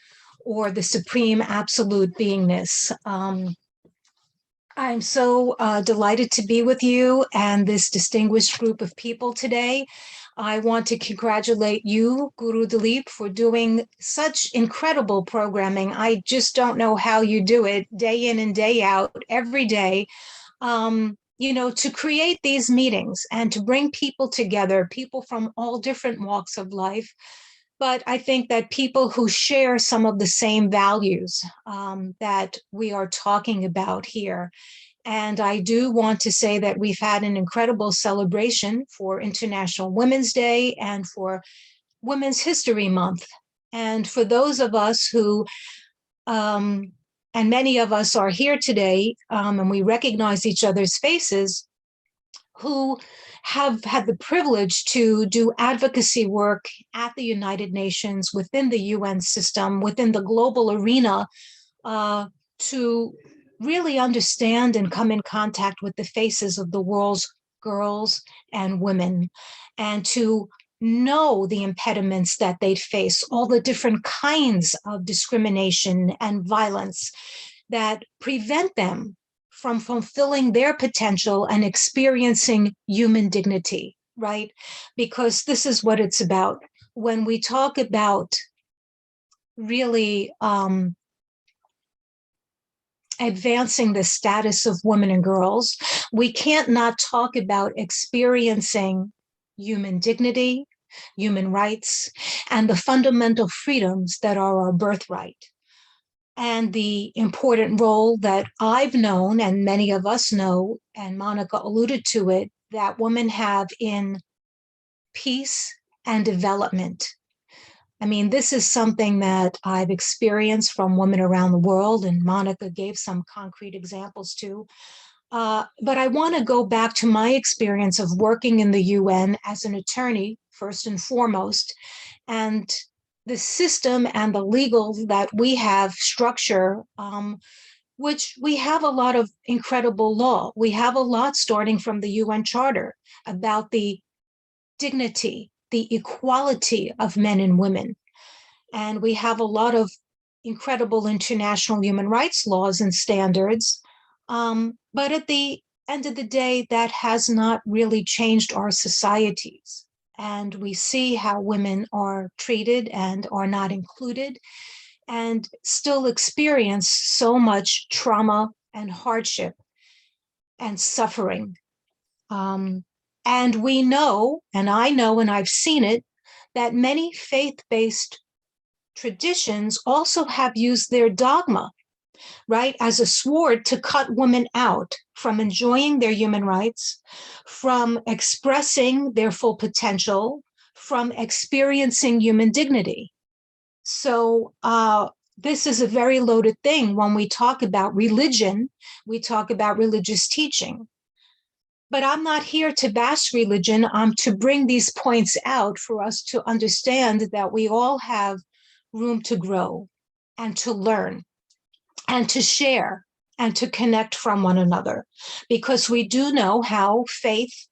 or the supreme absolute beingness. I'm so delighted to be with you and this distinguished group of people today. I want to congratulate you, Guru Dileep, for doing such incredible programming. I just don't know how you do it day in and day out, every day, to create these meetings and to bring people together, people from all different walks of life. But I think that people who share some of the same values that we are talking about here. And I do want to say that we've had an incredible celebration for International Women's Day and for Women's History Month. And for those of us who, and many of us are here today, and we recognize each other's faces, who have had the privilege to do advocacy work at the United Nations, within the UN system, within the global arena, to really understand and come in contact with the faces of the world's girls and women, and to know the impediments that they'd face, all the different kinds of discrimination and violence that prevent them from fulfilling their potential and experiencing human dignity, right? Because this is what it's about. When we talk about really advancing the status of women and girls, we can't not talk about experiencing human dignity, human rights, and the fundamental freedoms that are our birthright. And the important role that I've known, and many of us know, and Monica alluded to it, that women have in peace and development. I mean, this is something that I've experienced from women around the world, and Monica gave some concrete examples too. But I want to go back to my experience of working in the UN as an attorney, first and foremost, and the system and the legal that we have structure, which we have a lot of incredible law. We have a lot starting from the UN Charter about the dignity, the equality of men and women. And we have a lot of incredible international human rights laws and standards. But at the end of the day, that has not really changed our societies. And we see how women are treated and are not included and still experience so much trauma and hardship and suffering. And we know, and I know, and I've seen it, that many faith-based traditions also have used their dogma, right, as a sword to cut women out from enjoying their human rights, from expressing their full potential, from experiencing human dignity. So this is a very loaded thing. When we talk about religion, we talk about religious teaching. But I'm not here to bash religion. I'm to bring these points out for us to understand that we all have room to grow and to learn and to share and to connect from one another, because we do know how faith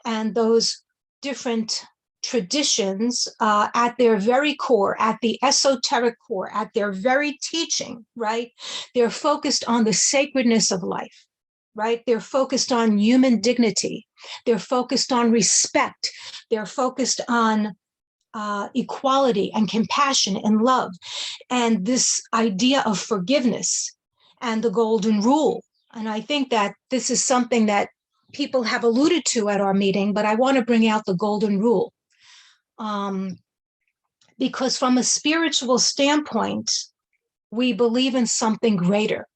and those different traditions at their very core, at the esoteric core, at their very teaching, right? They're focused on the sacredness of life, right? They're focused on human dignity. They're focused on respect. They're focused on equality and compassion and love, and this idea of forgiveness and the golden rule. And I think that this is something that people have alluded to at our meeting, but I want to bring out the golden rule. Because from a spiritual standpoint, we believe in something greater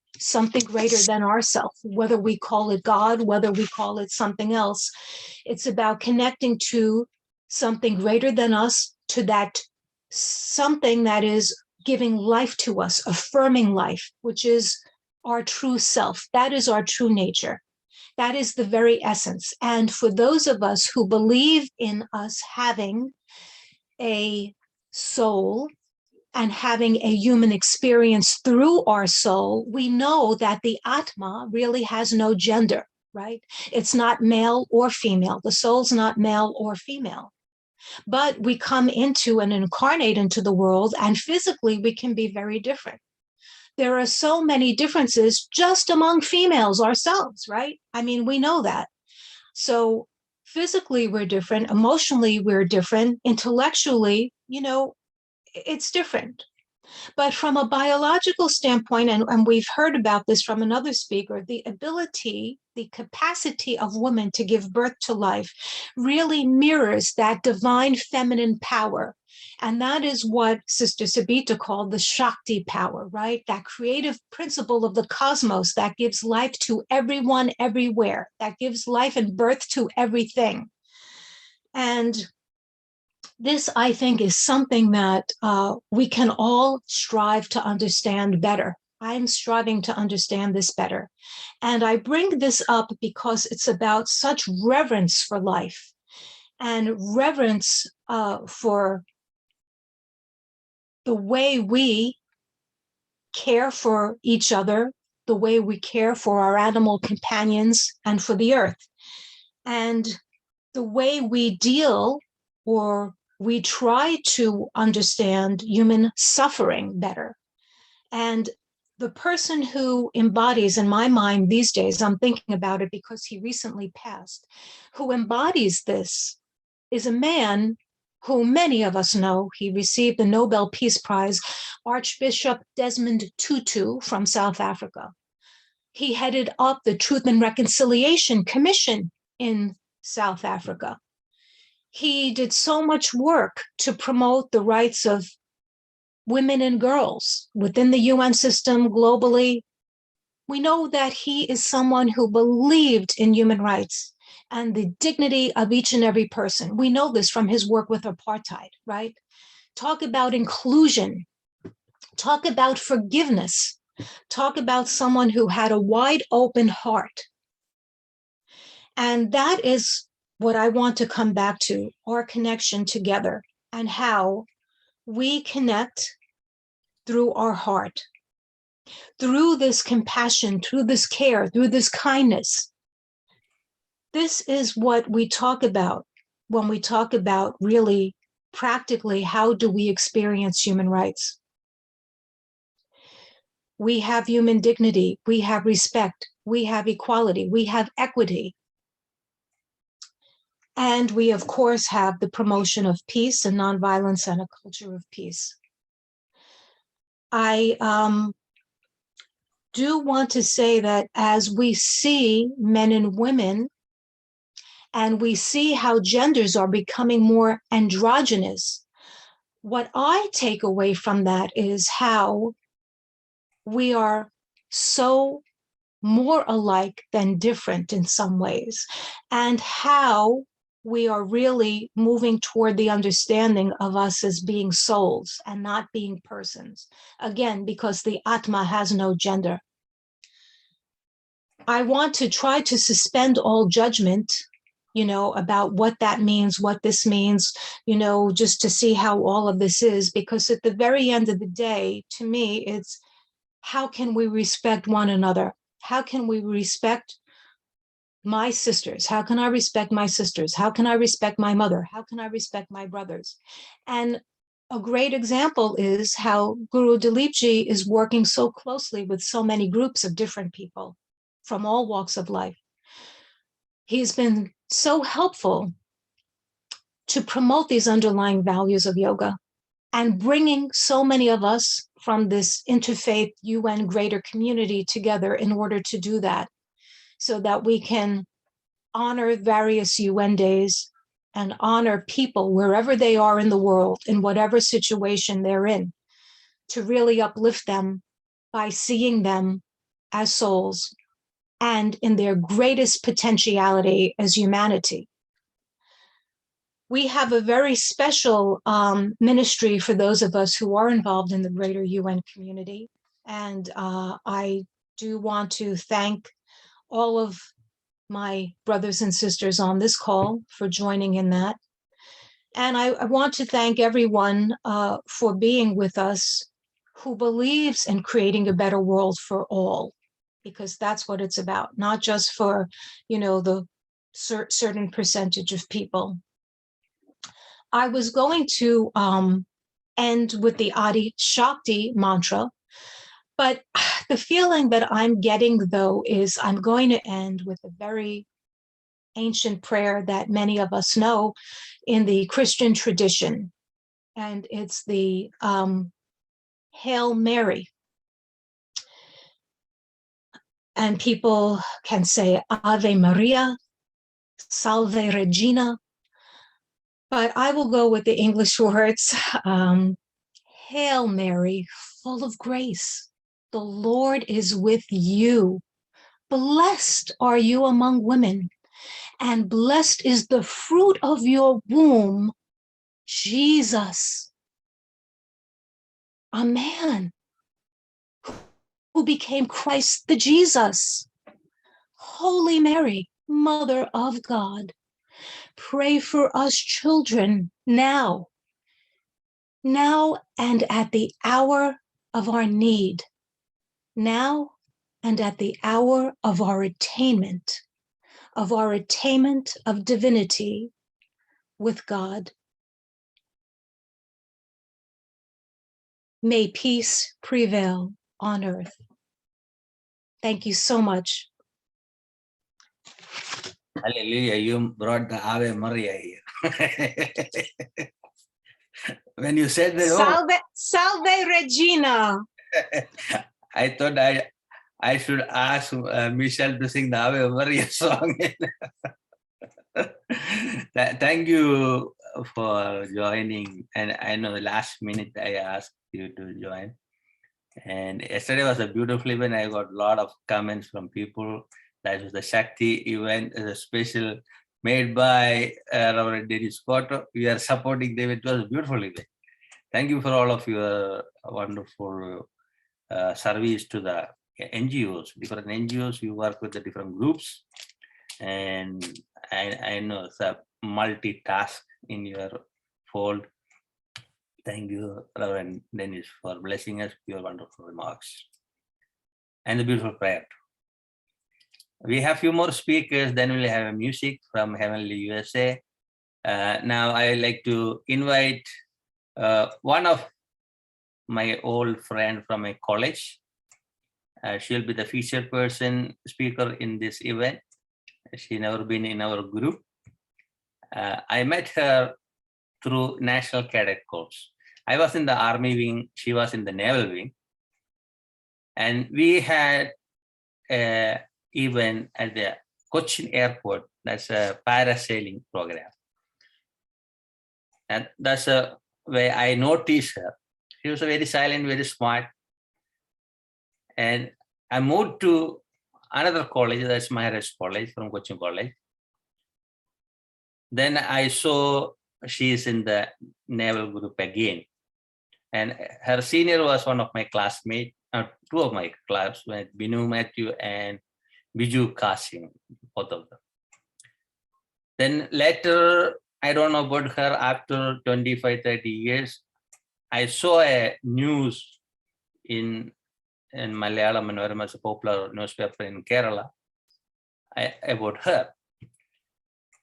than ourselves, whether we call it God, whether we call it something else. It's about connecting to something greater than us, to that something that is giving life to us, affirming life, which is our true self. That is our true nature. That is the very essence. And for those of us who believe in us having a soul and having a human experience through our soul, we know that the Atma really has no gender, right? It's not male or female. The soul's not male or female. But we come into and incarnate into the world, and physically we can be very different. There are so many differences just among females ourselves, right? I mean, we know that. So physically we're different, emotionally we're different, intellectually, it's different. But from a biological standpoint, and we've heard about this from another speaker, the ability, the capacity of women to give birth to life really mirrors that divine feminine power. And that is what Sister Sabita called the Shakti power, right? That creative principle of the cosmos that gives life to everyone, everywhere, that gives life and birth to everything. And this, I think, is something that we can all strive to understand better. I'm striving to understand this better. And I bring this up because it's about such reverence for life and reverence for the way we care for each other, the way we care for our animal companions and for the earth, and the way we deal or we try to understand human suffering better. And the person who embodies, in my mind these days, I'm thinking about it because he recently passed, who embodies this is a man who many of us know. He received the Nobel Peace Prize, Archbishop Desmond Tutu from South Africa. He headed up the Truth and Reconciliation Commission in South Africa. He did so much work to promote the rights of women and girls within the UN system globally. We know that he is someone who believed in human rights and the dignity of each and every person. We know this from his work with apartheid, right? Talk about inclusion, talk about forgiveness, talk about someone who had a wide open heart. And that is what I want to come back to, our connection together and how we connect through our heart, through this compassion, through this care, through this kindness. This is what we talk about when we talk about really practically how do we experience human rights. We have human dignity, we have respect, we have equality, we have equity. And we, of course, have the promotion of peace and nonviolence and a culture of peace. I do want to say that as we see men and women, and we see how genders are becoming more androgynous, what I take away from that is how we are so more alike than different in some ways, and how we are really moving toward the understanding of us as being souls and not being persons. Again, because the Atma has no gender. I want to try to suspend all judgment, about what that means, what this means, just to see how all of this is, because at the very end of the day, to me, it's how can we respect one another? How can we respect my sisters? How can I respect my sisters? How can I respect my mother? How can I respect my brothers? And a great example is how Guru Dileepji is working so closely with so many groups of different people from all walks of life. He's been so helpful to promote these underlying values of yoga and bringing so many of us from this interfaith UN greater community together in order to do that, so that we can honor various UN days and honor people wherever they are in the world, in whatever situation they're in, to really uplift them by seeing them as souls and in their greatest potentiality as humanity. We have a very special ministry for those of us who are involved in the greater UN community. And I do want to thank all of my brothers and sisters on this call for joining in that. And I want to thank everyone for being with us who believes in creating a better world for all, because that's what it's about, not just for, the certain percentage of people. I was going to end with the Adi Shakti mantra, but the feeling that I'm getting, though, is I'm going to end with a very ancient prayer that many of us know in the Christian tradition, and it's the Hail Mary. And people can say Ave Maria, Salve Regina, but I will go with the English words. Hail Mary, full of grace, the Lord is with you. Blessed are you among women, and blessed is the fruit of your womb, Jesus, a man who became Christ the Jesus. Holy Mary, Mother of God, pray for us children now and at the hour of our need, now and at the hour of our attainment of divinity with God. May peace prevail on earth. Thank you so much. Hallelujah, you brought the Ave Maria here. When you said that, oh, Salve Regina. I thought I should ask Michelle to sing the Ave Maria song. Thank you for joining. And I know the last minute I asked you to join. And yesterday was a beautiful event. I got a lot of comments from people. That was the Shakti event, a special made by Reverend Denise Scotto. We are supporting them. It was a beautiful event. Thank you for all of your wonderful service to the NGOs. Different NGOs, you work with the different groups. And I know it's a multitask in your fold. Thank you, Reverend Dennis, for blessing us with your wonderful remarks and the beautiful prayer. We have a few more speakers, then we'll have music from Heavenly USA. Now I like to invite one of my old friend from my college. She'll be the featured person speaker in this event. She never been in our group. I met her through National Cadet Corps. I was in the Army wing, she was in the Naval wing. And we had an event at the Cochin Airport. That's a parasailing program. And that's a way I noticed her. She was very silent, very smart. And I moved to another college, that's Maharaj College from Cochin College. Then I saw she's in the naval group again. And her senior was one of my classmates, two of my classmates, Binu Matthew and Biju Kasim, both of them. Then later, I don't know about her, after 25, 30 years, I saw a news in Malayalam and very much a popular newspaper in Kerala about her.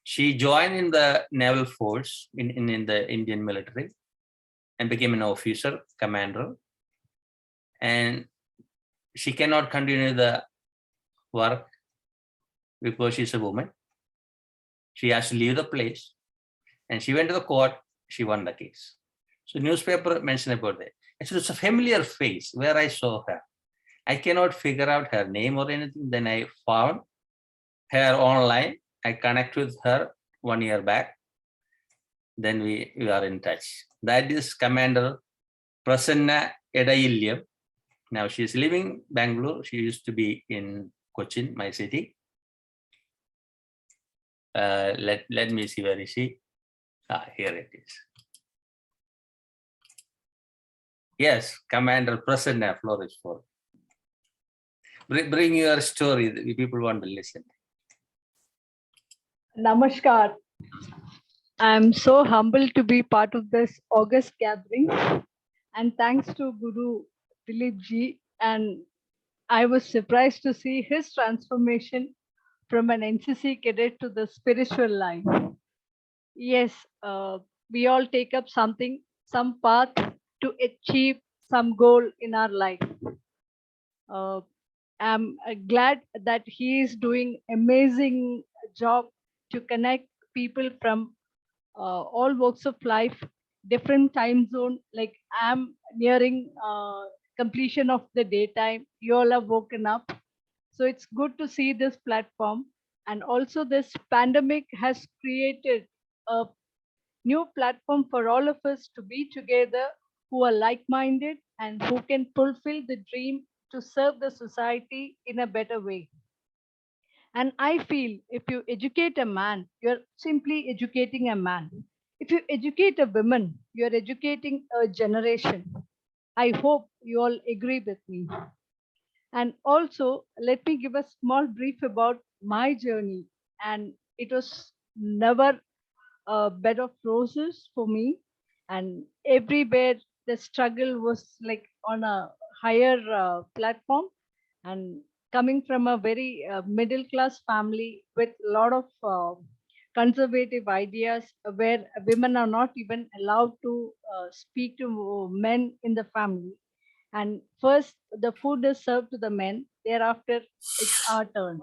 She joined in the naval force in the Indian military and became an officer, commander. And she cannot continue the work because she's a woman. She has to leave the place. And she went to the court, she won the case. So newspaper mentioned about that. And so it's a familiar face where I saw her. I cannot figure out her name or anything. Then I found her online. I connected with her 1 year back. Then we are in touch. That is Commander Prasanna Edayilliam. Now she's living Bangalore. She used to be in Cochin, my city. Let me see, where is she? Here it is. Yes, Commander Prasanna, floor is full. Bring your story. The people want to listen. Namaskar. I'm so humbled to be part of this August gathering, and thanks to Guru Dileepji. And I was surprised to see his transformation from an NCC cadet to the spiritual line. Yes, we all take up something, some path to achieve some goal in our life. I'm glad that he is doing amazing job to connect people from all walks of life, different time zone. Like I'm nearing completion of the daytime. You all have woken up. So it's good to see this platform. And also this pandemic has created a new platform for all of us to be together who are like-minded and who can fulfill the dream to serve the society in a better way. And I feel if you educate a man, you're simply educating a man. If you educate a woman, you're educating a generation. I hope you all agree with me. And also, let me give a small brief about my journey. And it was never a bed of roses for me. And everywhere the struggle was like on a higher platform. And coming from a very middle class family with a lot of conservative ideas where women are not even allowed to speak to men in the family. And first, the food is served to the men. Thereafter, it's our turn.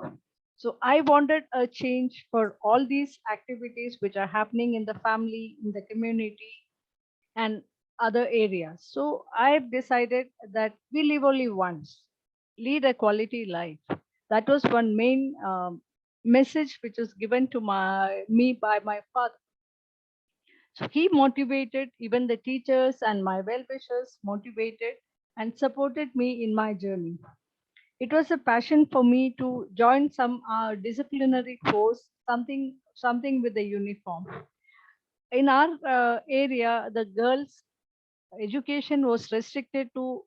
So I wanted a change for all these activities which are happening in the family, in the community, and other areas. So I've decided that we live only once, lead a quality life. That was one main message which was given to me by my father. So he motivated, even the teachers and my well-wishers motivated and supported me in my journey. It was a passion for me to join some disciplinary course, something with the uniform. In our area, the girls' education was restricted to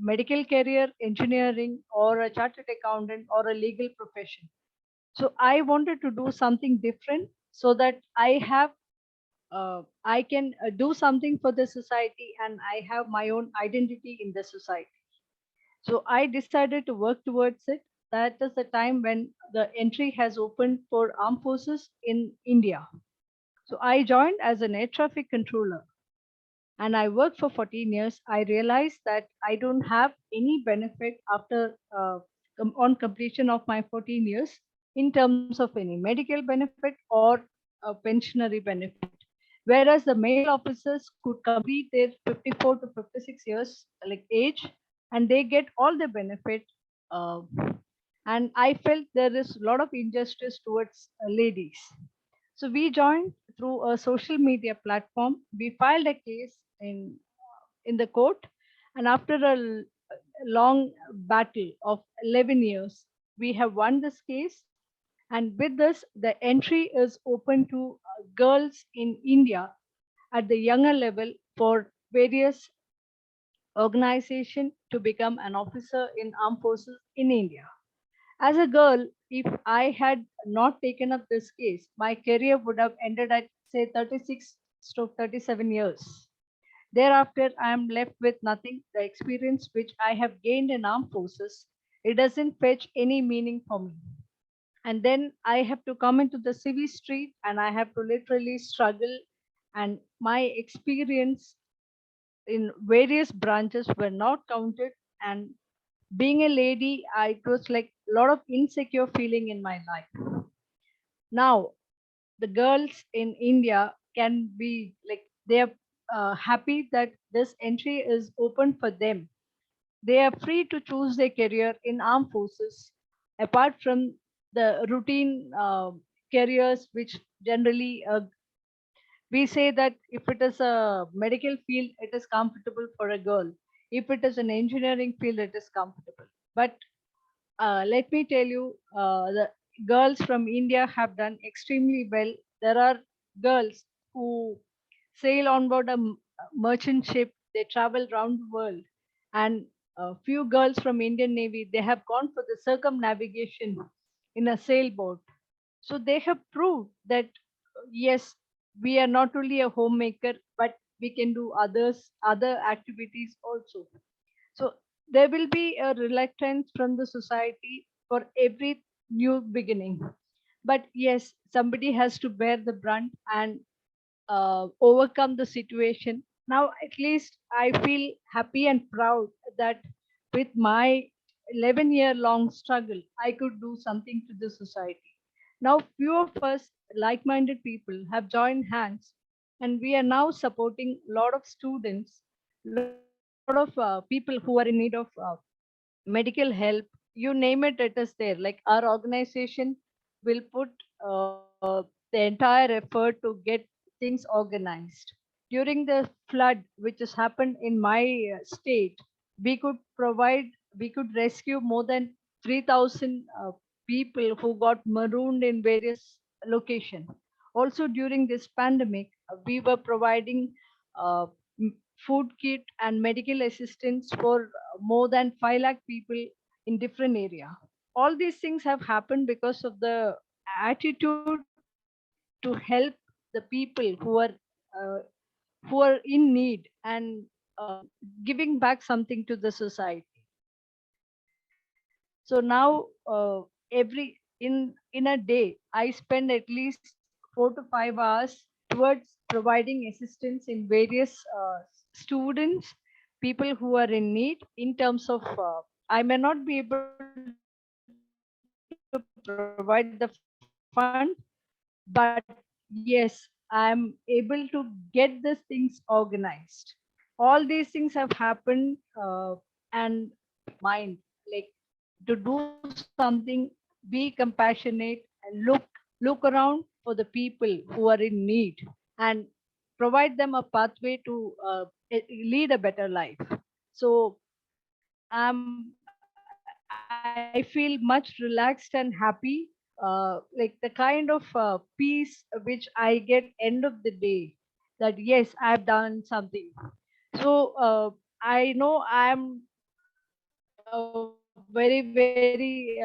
medical career, engineering, or a chartered accountant, or a legal profession. So I wanted to do something different so that I can do something for the society and I have my own identity in the society. So I decided to work towards it. That is the time when the entry has opened for armed forces in India. So I joined as an air traffic controller and I worked for 14 years. I realized that I don't have any benefit after on completion of my 14 years in terms of any medical benefit or a pensionary benefit. Whereas the male officers could complete their 54 to 56 years like age and they get all the benefit. Uh, and I felt there is a lot of injustice towards ladies. So we joined through a social media platform. We filed a case in the court, and after a long battle of 11 years, we have won this case. And with this, the entry is open to girls in India at the younger level for various organization to become an officer in armed forces in India. As a girl, if I had not taken up this case, my career would have ended at say 36 to 37 years. Thereafter, I am left with nothing. The experience which I have gained in armed forces, it doesn't fetch any meaning for me. And then I have to come into the civil street and I have to literally struggle. And my experience in various branches were not counted. And being a lady, it was like a lot of insecure feeling in my life. Now, the girls in India can be like, they are happy that this entry is open for them. They are free to choose their career in armed forces, apart from the routine careers, which generally we say that if it is a medical field, it is comfortable for a girl. If it is an engineering field, it is comfortable. But let me tell you, the girls from India have done extremely well. There are girls who sail on board a merchant ship. They travel around the world, and a few girls from Indian Navy, they have gone for the circumnavigation in a sailboat. So they have proved that yes, we are not only a homemaker, but we can do other activities also. So there will be a reluctance from the society for every new beginning. But yes, somebody has to bear the brunt and overcome the situation. Now, at least I feel happy and proud that with my 11-year long struggle, I could do something to the society. Now, few of us like minded people have joined hands, and we are now supporting a lot of students, a lot of people who are in need of medical help. You name it, it is there. Like our organization will put the entire effort to get things organized. During the flood which has happened in my state, we could provide, we could rescue more than 3,000 people who got marooned in various locations. Also during this pandemic, we were providing uh, food kit and medical assistance for more than 5 lakh people in different area. All these things have happened because of the attitude to help the people uh, who are in need and giving back something to the society. So now every in a day I spend at least 4 to 5 hours towards providing assistance in various students, people who are in need in terms of, I may not be able to provide the fund, but yes, I'm able to get these things organized. All these things have happened, and mind, like, to do something, be compassionate and look around for the people who are in need and provide them a pathway to lead a better life. So I feel much relaxed and happy, like the kind of peace which I get end of the day, that yes, I've done something. So I know I'm very,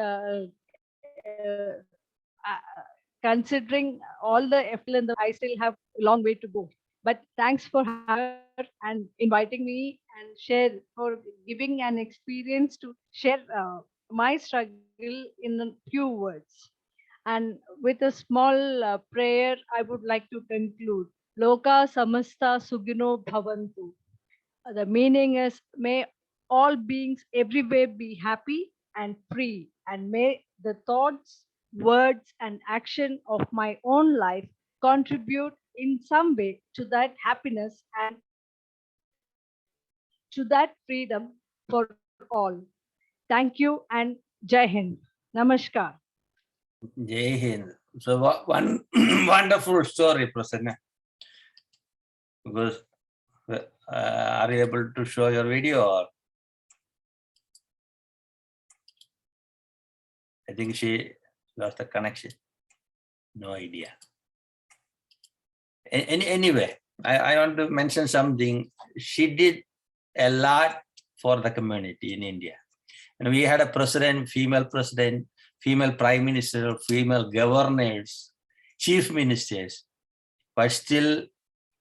considering all the effort in the, I still have a long way to go. But thanks for having her and inviting me and share, for giving an experience to share my struggle in a few words. And with a small prayer, I would like to conclude. Loka samasta sugino bhavantu. The meaning is, may all beings everywhere be happy and free, and may the thoughts, words, and action of my own life contribute in some way to that happiness and to that freedom for all. Thank you and Jai Hind. Namaskar. Jai Hind. So one wonderful story, Prasanna. Because are you able to show your video? Or I think she lost the connection. No idea. Anyway, I want to mention something. She did a lot for the community in India. And we had a president, female prime minister, female governors, chief ministers, but still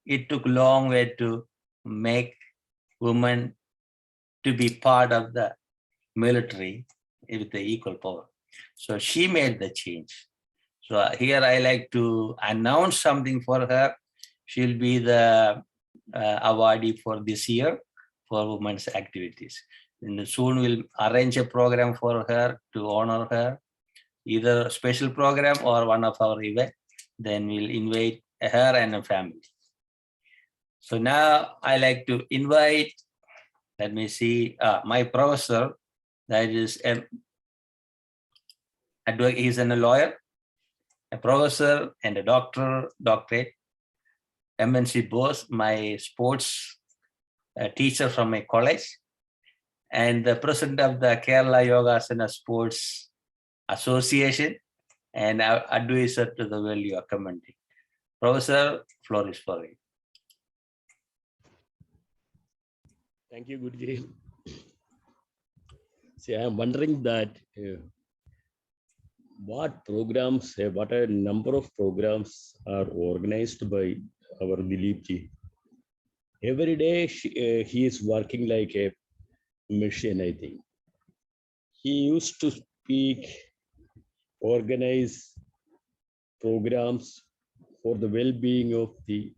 it took a long way to make women to be part of the military with the equal power. So she made the change. So here I like to announce something for her. She'll be the awardee for this year for women's activities. And soon we'll arrange a program for her to honor her, either a special program or one of our events. Then we'll invite her and her family. So now I like to invite, let me see, my professor, that is he's a lawyer, a professor and a doctorate, MNC Bose, my sports teacher from my college, and the president of the Kerala Yogasana Sports Association and advisor to the World Yoga Community. Professor, floor is for you. Thank you, Guruji. See, I am wondering that what a number of programs are organized by our Dileepji. Every day he is working like a machine, I think. He used to speak, organize programs for the well-being of the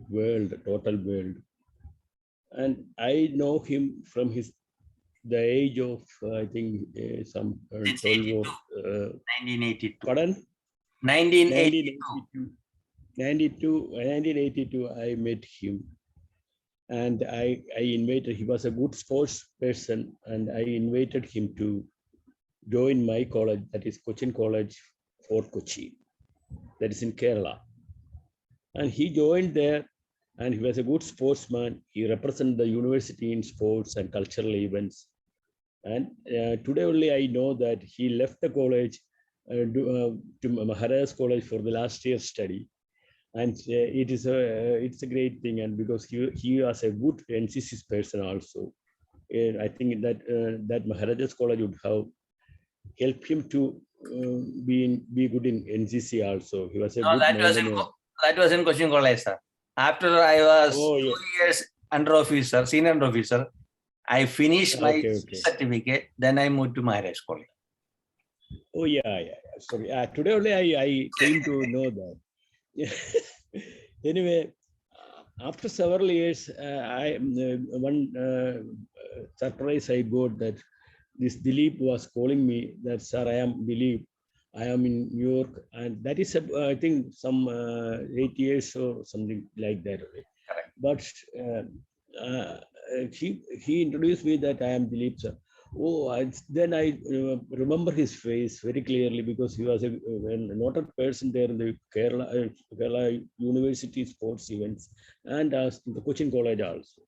world, total world. And I know him from the age of, I think, some 12 or 1982. Pardon? 1982. 1982, I met him. And I invited, he was a good sports person, and I invited him to join my college, that is Cochin College for Kochi, that is in Kerala. And he joined there, and he was a good sportsman. He represented the university in sports and cultural events. And today only I know that he left the college to Maharaj's College for the last year study. And it's a great thing, and because he was a good NCC person also. I think that that Maharaja's College would have helped him to be good in NCC also. He was a good that was in Cochin College, sir. After I was 2 years senior under officer, I finished my certificate. Then I moved to Maharaj's College. Oh yeah. Sorry. Today only I came to know that. Anyway, after several years, one surprise I got that this Dileep was calling me that, sir, I am Dileep. I am in New York, and that is, I think, some 8 years or something like that. Correct. But he introduced me that I am Dileep, sir. Oh, then I remember his face very clearly, because he was a noted person there in the Kerala University sports events, and the Cochin College also.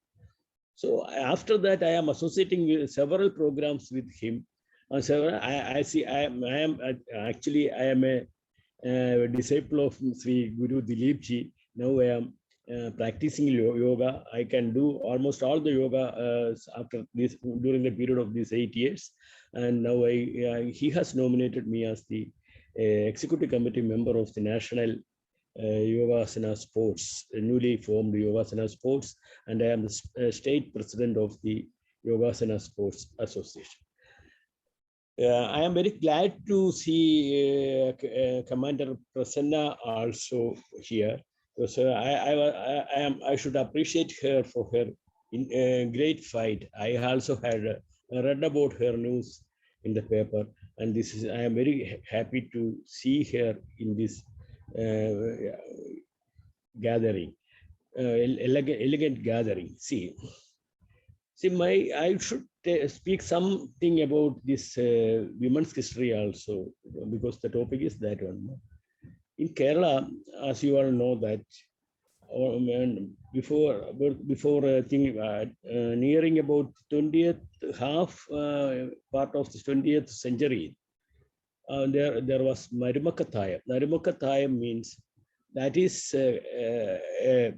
So after that, I am associating with several programs with him. I see. I am actually I am a disciple of Sri Guru Dileepji. Now I am practicing yoga. I can do almost all the yoga after this, during the period of these 8 years. And now he has nominated me as the executive committee member of the National Yogasana Sports, newly formed Yogasana Sports, and I am the state president of the Yogasana Sports Association. I am very glad to see Commander Prasanna also here, because I should appreciate her for her great fight. I also had read about her news in the paper, and I am very happy to see her in this gathering, elegant gathering. See, I should speak something about this women's history also, because the topic is that one. In Kerala, as you all know, that before nearing about 20th part of the 20th century, there was Marimakkathayam. Marimakkathayam means that is a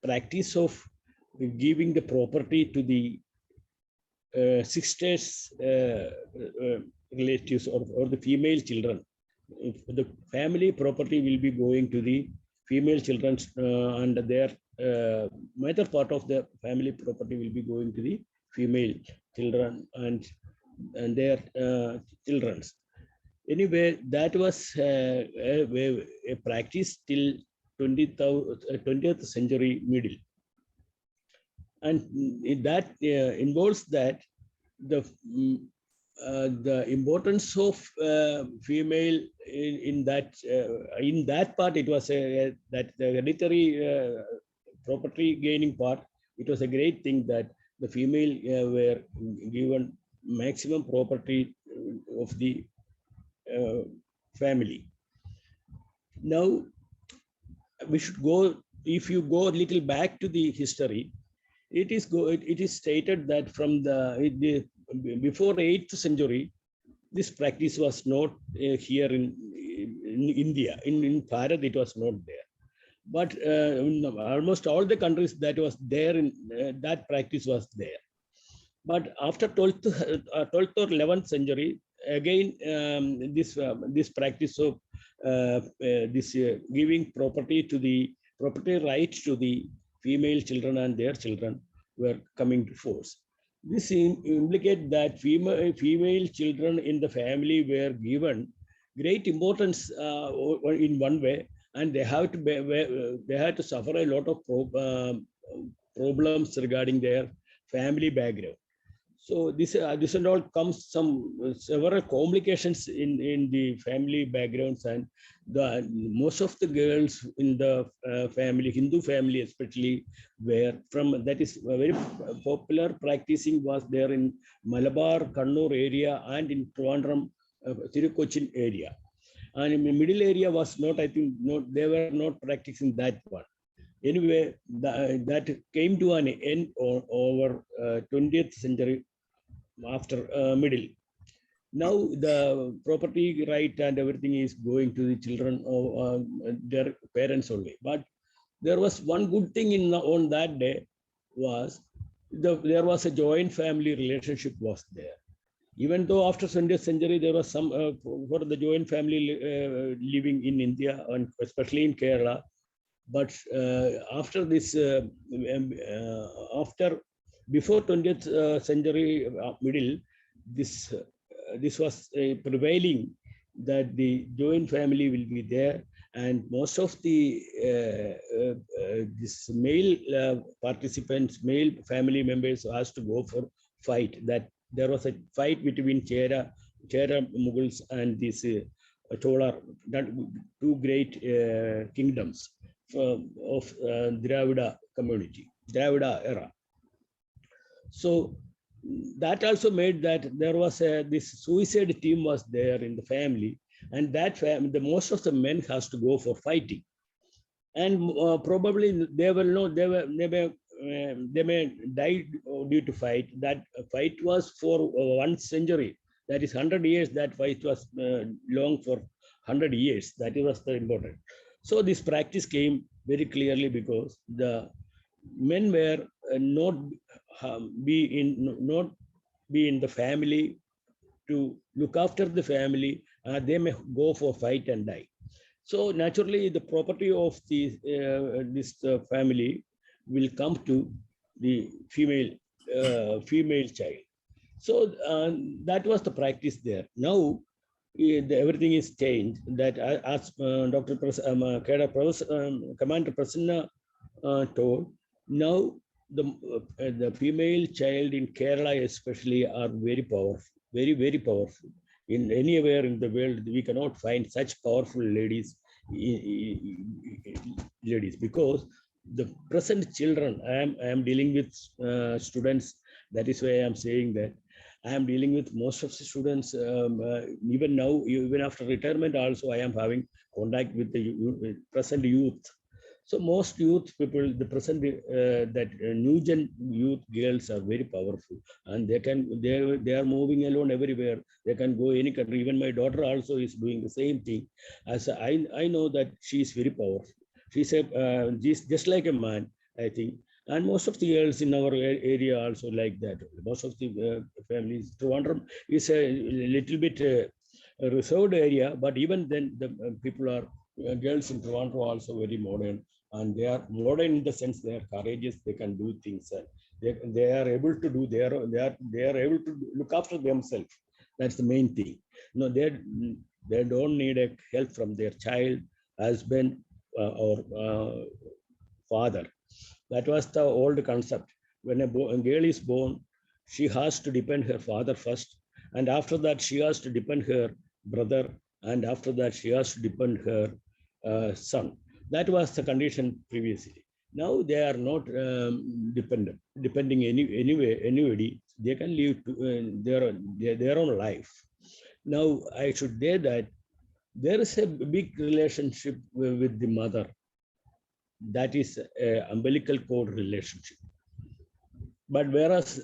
practice of giving the property to the sisters, relatives, or the female children. The family property will be going to the female children, and their major part of the family property will be going to the female children and their children. Anyway, that was a practice till 20th century middle. And that involves that the importance of female in that part, it was that the hereditary property gaining part. It was a great thing that the female were given maximum property of the family. Now we should go. If you go a little back to the history, it is stated that from before 8th century, this practice was not here in India. In Bharat, it was not there. But in almost all the countries that was there, that practice was there. But after 12th or 11th century, again, this practice of giving property rights to the female children and their children were coming to force. This implicates that female children in the family were given great importance in one way, and they had to suffer a lot of problems regarding their family background. So this and all comes several complications in the family backgrounds, and most of the girls in the family, Hindu family especially, were from, that is a very popular practicing was there in Malabar, Kannur area, and in Trivandrum, Tirukochin area. And in the middle area was not, I think, they were not practicing that one. Anyway, that came to an end over 20th century after middle. Now the property right and everything is going to the children of their parents only. But there was one good thing on that day was there was a joint family relationship was there. Even though after 20th century there was some for the joint family living in India and especially in Kerala. But after this, before 20th century middle, this was prevailing that the joint family will be there, and most of the this male participants, male family members, asked to go for fight. That there was a fight between Chera Mughals and these Chola, two great kingdoms of Dravida community, Dravida era. So that also made that there was this suicide team was there in the family, and that family, the most of the men has to go for fighting, and probably they will know they may die due to fight. That fight was for 1 century, that is 100 years. That fight was long for 100 years. That was the important. So this practice came very clearly because the men were not be in the family to look after the family. They may go for fight and die. So naturally, the property of this family will come to the female child. So that was the practice there. Now everything is changed. That as Dr. Commander Prasanna told, now the female child in Kerala especially are very powerful, very, very powerful. In anywhere in the world, we cannot find such powerful ladies, because the present children, I am dealing with students. That is why I am saying that I am dealing with most of the students. Even now, even after retirement, also I am having contact with the present youth. So most youth people, the present that new gen youth girls are very powerful, and they are moving alone everywhere. They can go any country. Even my daughter also is doing the same thing. As I know that she is very powerful. She's just like a man, I think. And most of the girls in our area also like that. Most of the families, Trivandrum is a little bit a reserved area, but even then the people are girls in Toronto also very modern, and they are modern in the sense they are courageous. They can do things, and they are able to do. They are able to look after themselves. That's the main thing. No, they don't need a help from their child, husband, or father. That was the old concept. When a girl is born, she has to depend her father first, and after that she has to depend her brother, and after that she has to depend her son. That was the condition previously. Now they are not depending anybody. They can live their own life. Now I should say that there is a big relationship with the mother. That is an umbilical cord relationship. But whereas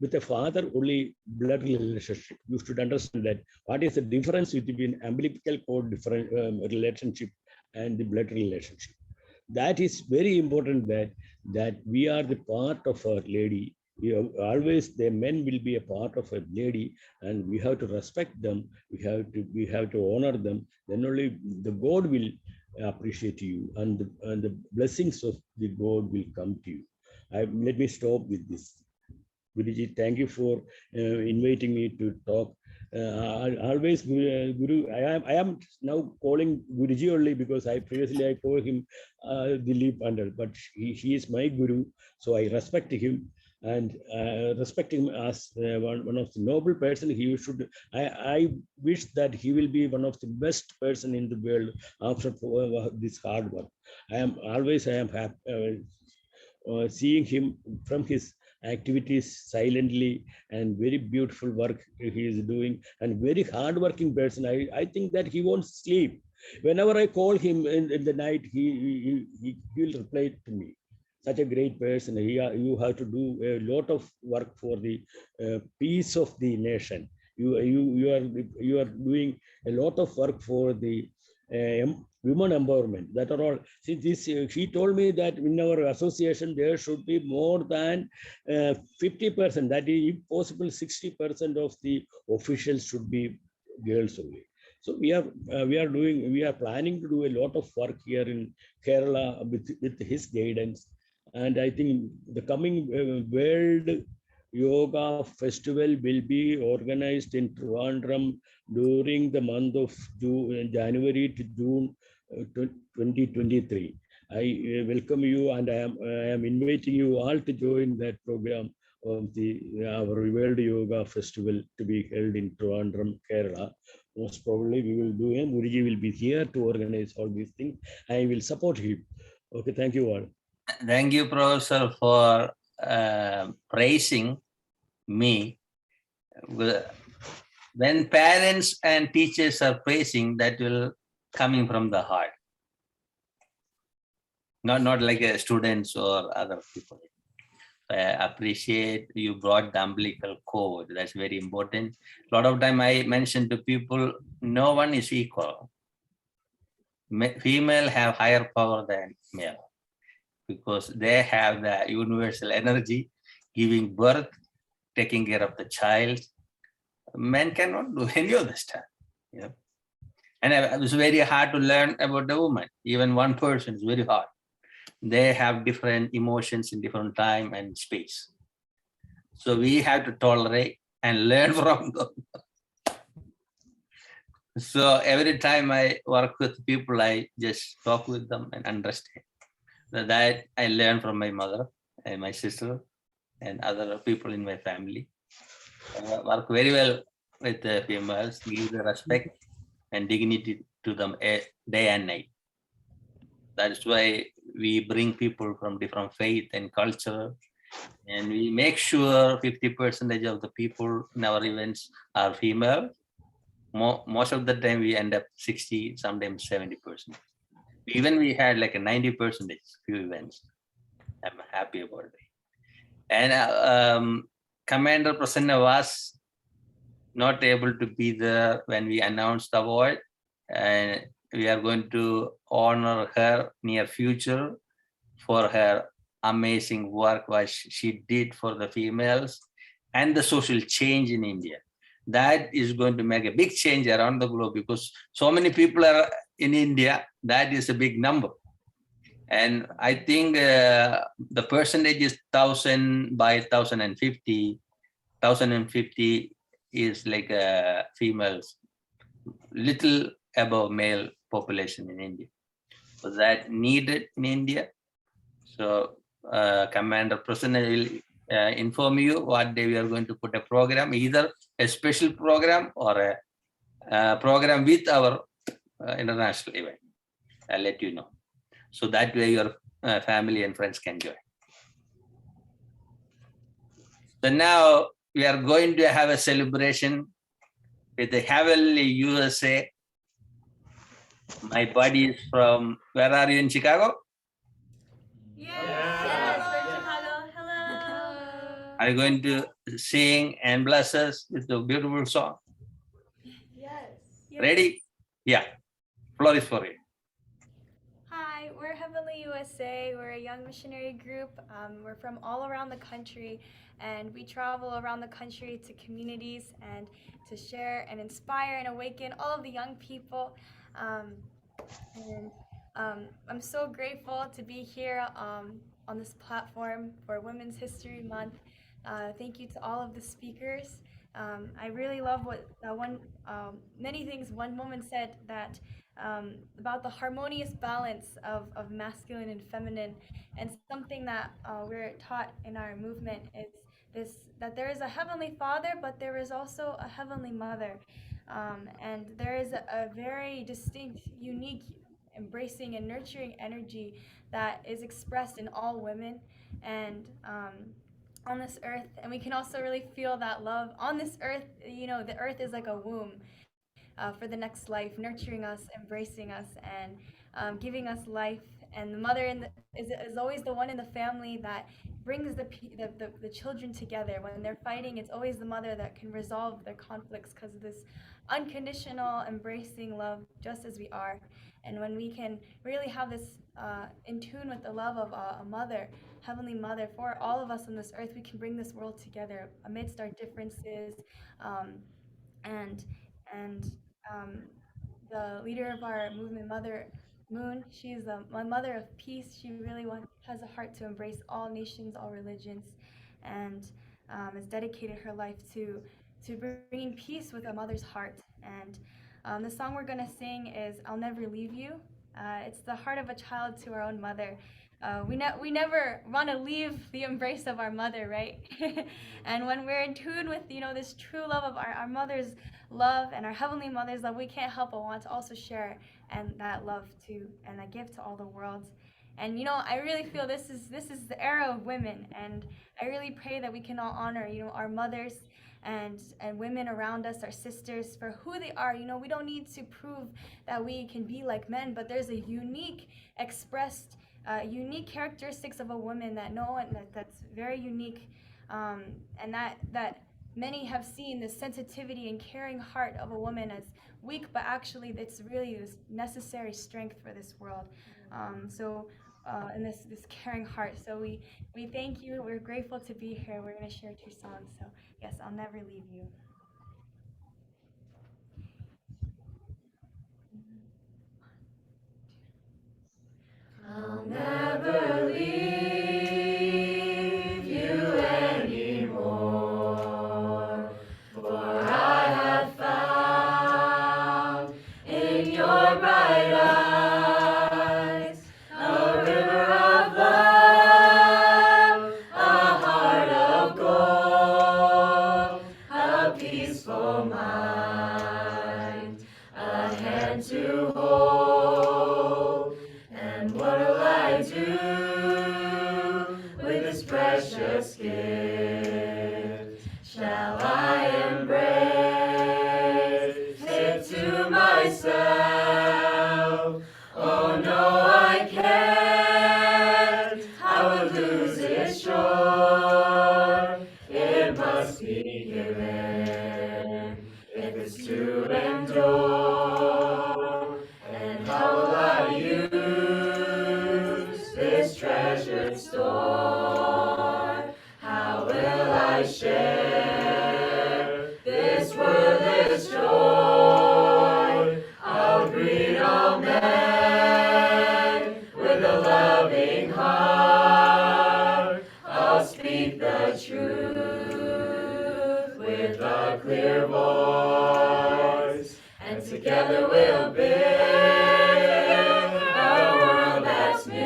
with a father, only blood relationship. You should understand that what is the difference between umbilical cord relationship and the blood relationship. That is very important, that we are the part of our lady. Always the men will be a part of a lady, and we have to respect them. We have to honor them. Then only the God will appreciate you, and the blessings of the God will come to you. Let me stop with this. Guruji, thank you for inviting me to talk. Always Guru, I am now calling Guruji only because previously I called him Dileep Andal, but he is my Guru, so I respect him, and respect him as one of the noble person. He should. I wish that he will be one of the best person in the world after this hard work. I am happy seeing him from his activities silently, and very beautiful work he is doing, and very hardworking person. I think that he won't sleep. Whenever I call him in the night, he will reply to me. Such a great person. You have to do a lot of work for the peace of the nation. You are doing a lot of work for the women empowerment. That are all. See, this she told me that in our association there should be more than 50%. That is, if possible, 60% of the officials should be girls only. So we are planning to do a lot of work here in Kerala with his guidance. And I think the coming World Yoga Festival will be organized in Trivandrum during the month of January to June 2023. I welcome you, and I am inviting you all to join that program of our World Yoga Festival to be held in Trivandrum, Kerala. Most probably we will do it. Guruji will be here to organize all these things. I will support him. Okay, thank you all. Thank you, Professor, for praising me. When parents and teachers are praising, that will coming from the heart. Not like students or other people. I appreciate you brought the umbilical cord. That's very important. A lot of time I mention to people, no one is equal. Female have higher power than male because they have the universal energy, giving birth, taking care of the child. Men cannot do any of this stuff. Yeah. And it was very hard to learn about the woman. Even one person is very hard. They have different emotions in different time and space. So we have to tolerate and learn from them. So every time I work with people, I just talk with them and understand. That I learn from my mother and my sister and other people in my family. I work very well with the females, give the respect and dignity to them day and night. That's why we bring people from different faith and culture, and we make sure 50% of the people in our events are female. Most of the time we end up 60, sometimes 70%. Even we had like a 90% few events. I'm happy about it. And Commander Prasanna was not able to be there when we announced the award, and we are going to honor her near future for her amazing work what she did for the females and the social change in India. That is going to make a big change around the globe because so many people are in India. That is a big number. And I think the percentage is 1,000 by 1,050. 1,050 is like females, little above male population in India. So that needed in India. So Commander Prasanna will inform you what day we are going to put a program, either a special program or a program with our international event. I'll let you know. So that way your family and friends can join. So now we are going to have a celebration with the Heavenly USA. My buddy is from, where are you in Chicago? Yes, from Chicago. Hello. Are you going to sing and bless us with a beautiful song? Yes. Ready? Yeah. Floor is for you. Hi, we're Heavenly USA. We're a young missionary group. We're from all around the country, and we travel around the country to communities and to share and inspire and awaken all of the young people. I'm so grateful to be here on this platform for Women's History Month. Thank you to all of the speakers. I really love what many things one woman said that about the harmonious balance of masculine and feminine, and something that we're taught in our movement is that there is a Heavenly Father, but there is also a Heavenly Mother, and there is a very distinct, unique, embracing and nurturing energy that is expressed in all women and on this earth. And we can also really feel that love on this earth. You know, the earth is like a womb for the next life, nurturing us, embracing us, and giving us life. And the mother is always the one in the family that brings the children together. When they're fighting, it's always the mother that can resolve their conflicts because of this unconditional, embracing love, just as we are. And when we can really have this in tune with the love of a mother, Heavenly Mother, for all of us on this earth, we can bring this world together amidst our differences. And the leader of our movement, Mother Moon, she's the mother of peace. She really has a heart to embrace all nations, all religions, and has dedicated her life to bringing peace with a mother's heart. And the song we're going to sing is I'll Never Leave You. It's the heart of a child to our own mother. We never want to leave the embrace of our mother, right? And when we're in tune with, this true love of our mother's love and our heavenly mother's love, we can't help but want to also share and that love to and that gift to all the world. And I really feel this is the era of women, and I really pray that we can all honor, our mothers and women around us, our sisters, for who they are. We don't need to prove that we can be like men, but there's a unique expressed unique characteristics of a woman that that's very unique, and that many have seen the sensitivity and caring heart of a woman as weak, but actually it's really this necessary strength for this world. And this caring heart. So we thank you. We're grateful to be here. We're going to share 2 songs. So yes, I'll never leave you. I'll never leave you anymore, for I have found in your bright eyes a river of love, a heart of gold, a peaceful mind, a hand to hold. And what'll I do with this precious gift? Shall I embrace it to myself? Oh no, I can't. I will lose it sure. It must be given if it's to endure. And how will I use this treasured store? How will I share this wordless joy? I'll greet all men with a loving heart. I'll speak the truth with a clear voice, and together we'll build a world that's new,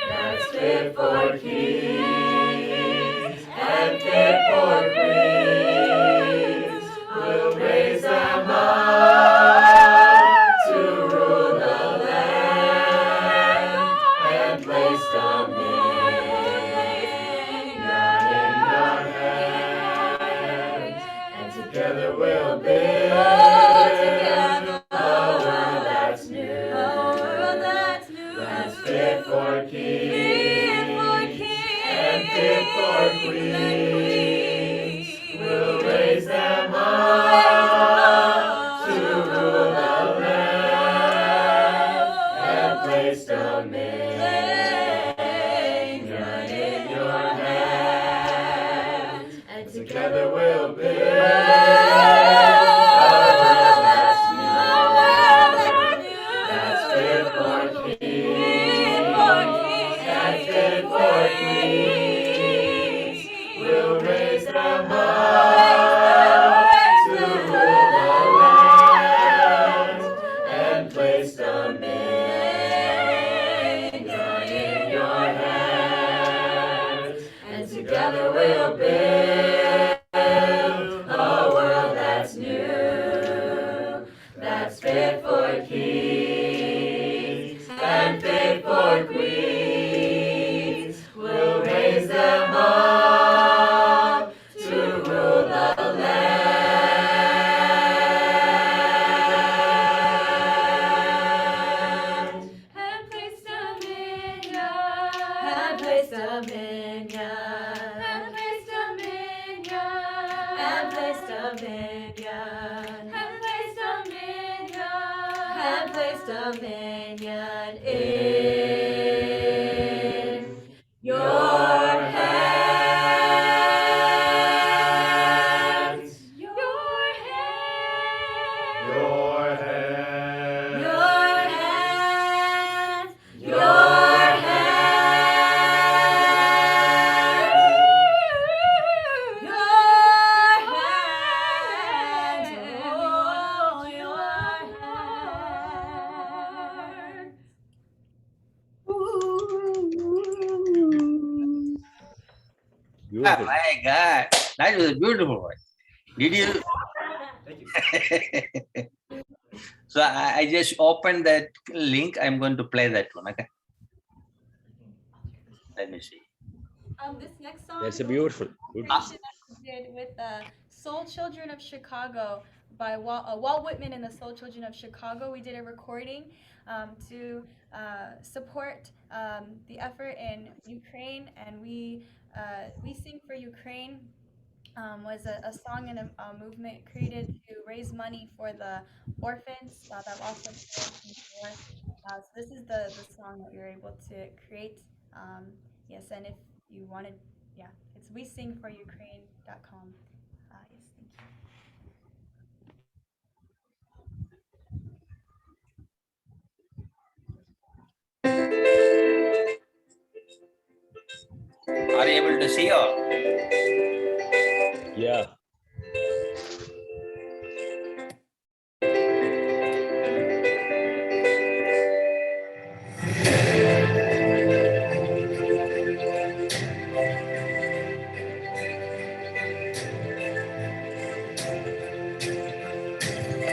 that's fit for kings and fit for queens. We'll raise them up to rule the land and place dominion in your hands, and together we'll build a world that's new, that's fit for kings and fit for queens. We'll raise them up to rule the land and place dominion in your hands, and together we'll build together we'll build a world that's new, that's fit for kings and fit for queens. We'll raise them up to rule the land and place dominion, and place dominion. Dominion in your hands, your hands, your hands, your hands, your hands, oh, your hands. wonderful. My God, that was a beautiful one. Did you? So I just opened that link. I'm going to play that one. Okay. Let me see. This next song That's a was beautiful. a Good. creation that we did with the Soul Children of Chicago by Walt Whitman and the Soul Children of Chicago. We did a recording to support the effort in Ukraine, and we Sing for Ukraine was a song and a movement created to raise money for the orphans that lost their parents in war. So this is the song that we were able to create. Yes, and if you wanted, yeah, it's wesingforukraine.com. Yes, thank you. Are you able to see all? Yeah.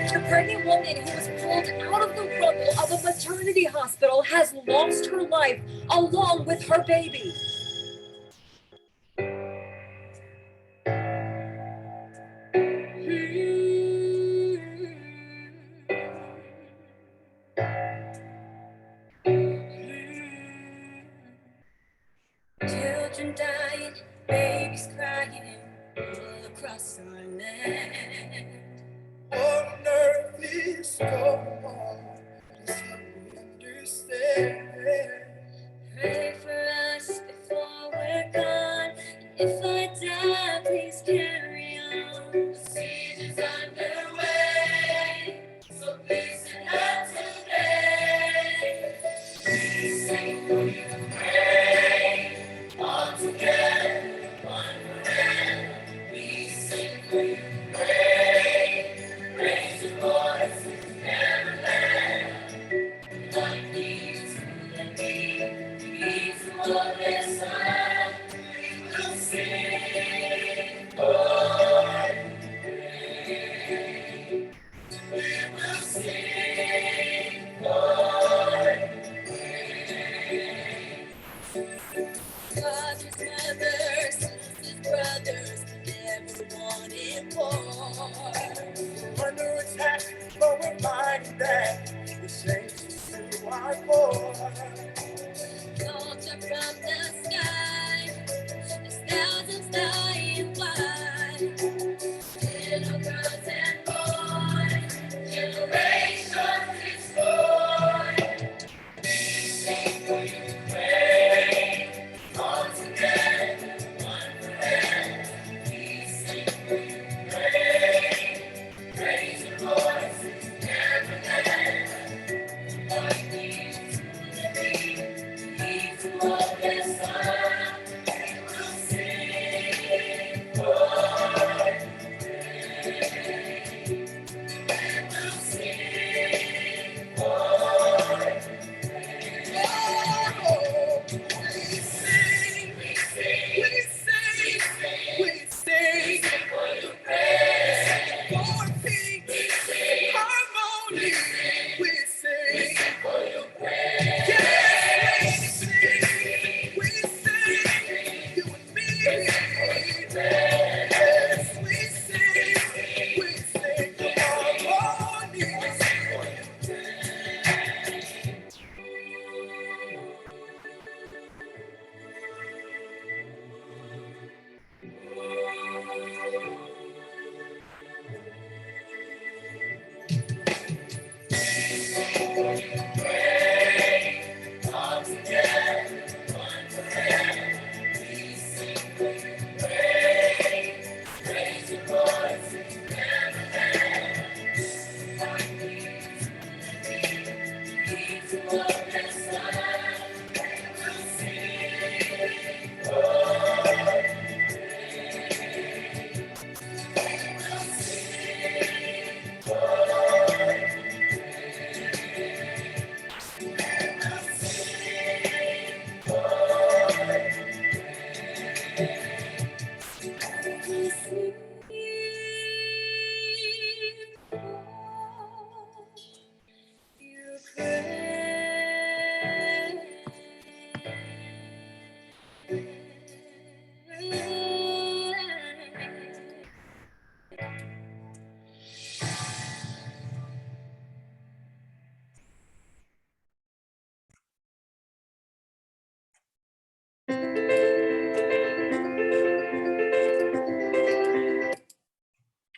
A pregnant woman who was pulled out of the rubble of a maternity hospital has lost her life along with her baby. Children dying, babies crying all across our land. What on earth is going on? Just help me understand. Pray for us before we're gone. If I die, please carry on. The siege is underway, so please do not delay. We sing for Ukraine, all together, one forever. We sing for Ukraine. Raise your voices, never let like these and these will listen. We will sing for Ukraine. We will sing for Ukraine. Fathers, mothers, sisters, brothers, everyone involved. Under attack, but we're fighting back. The saints is who are born. Culture from the sky, there's thousands dying wide. Little girls and boys, generations destroyed. We sing for Ukraine, all together, one forever. We sing for Ukraine. Raise your voices, never let like these to open sun. We will sing for Ukraine. We will sing for we sing for Ukraine. For peace.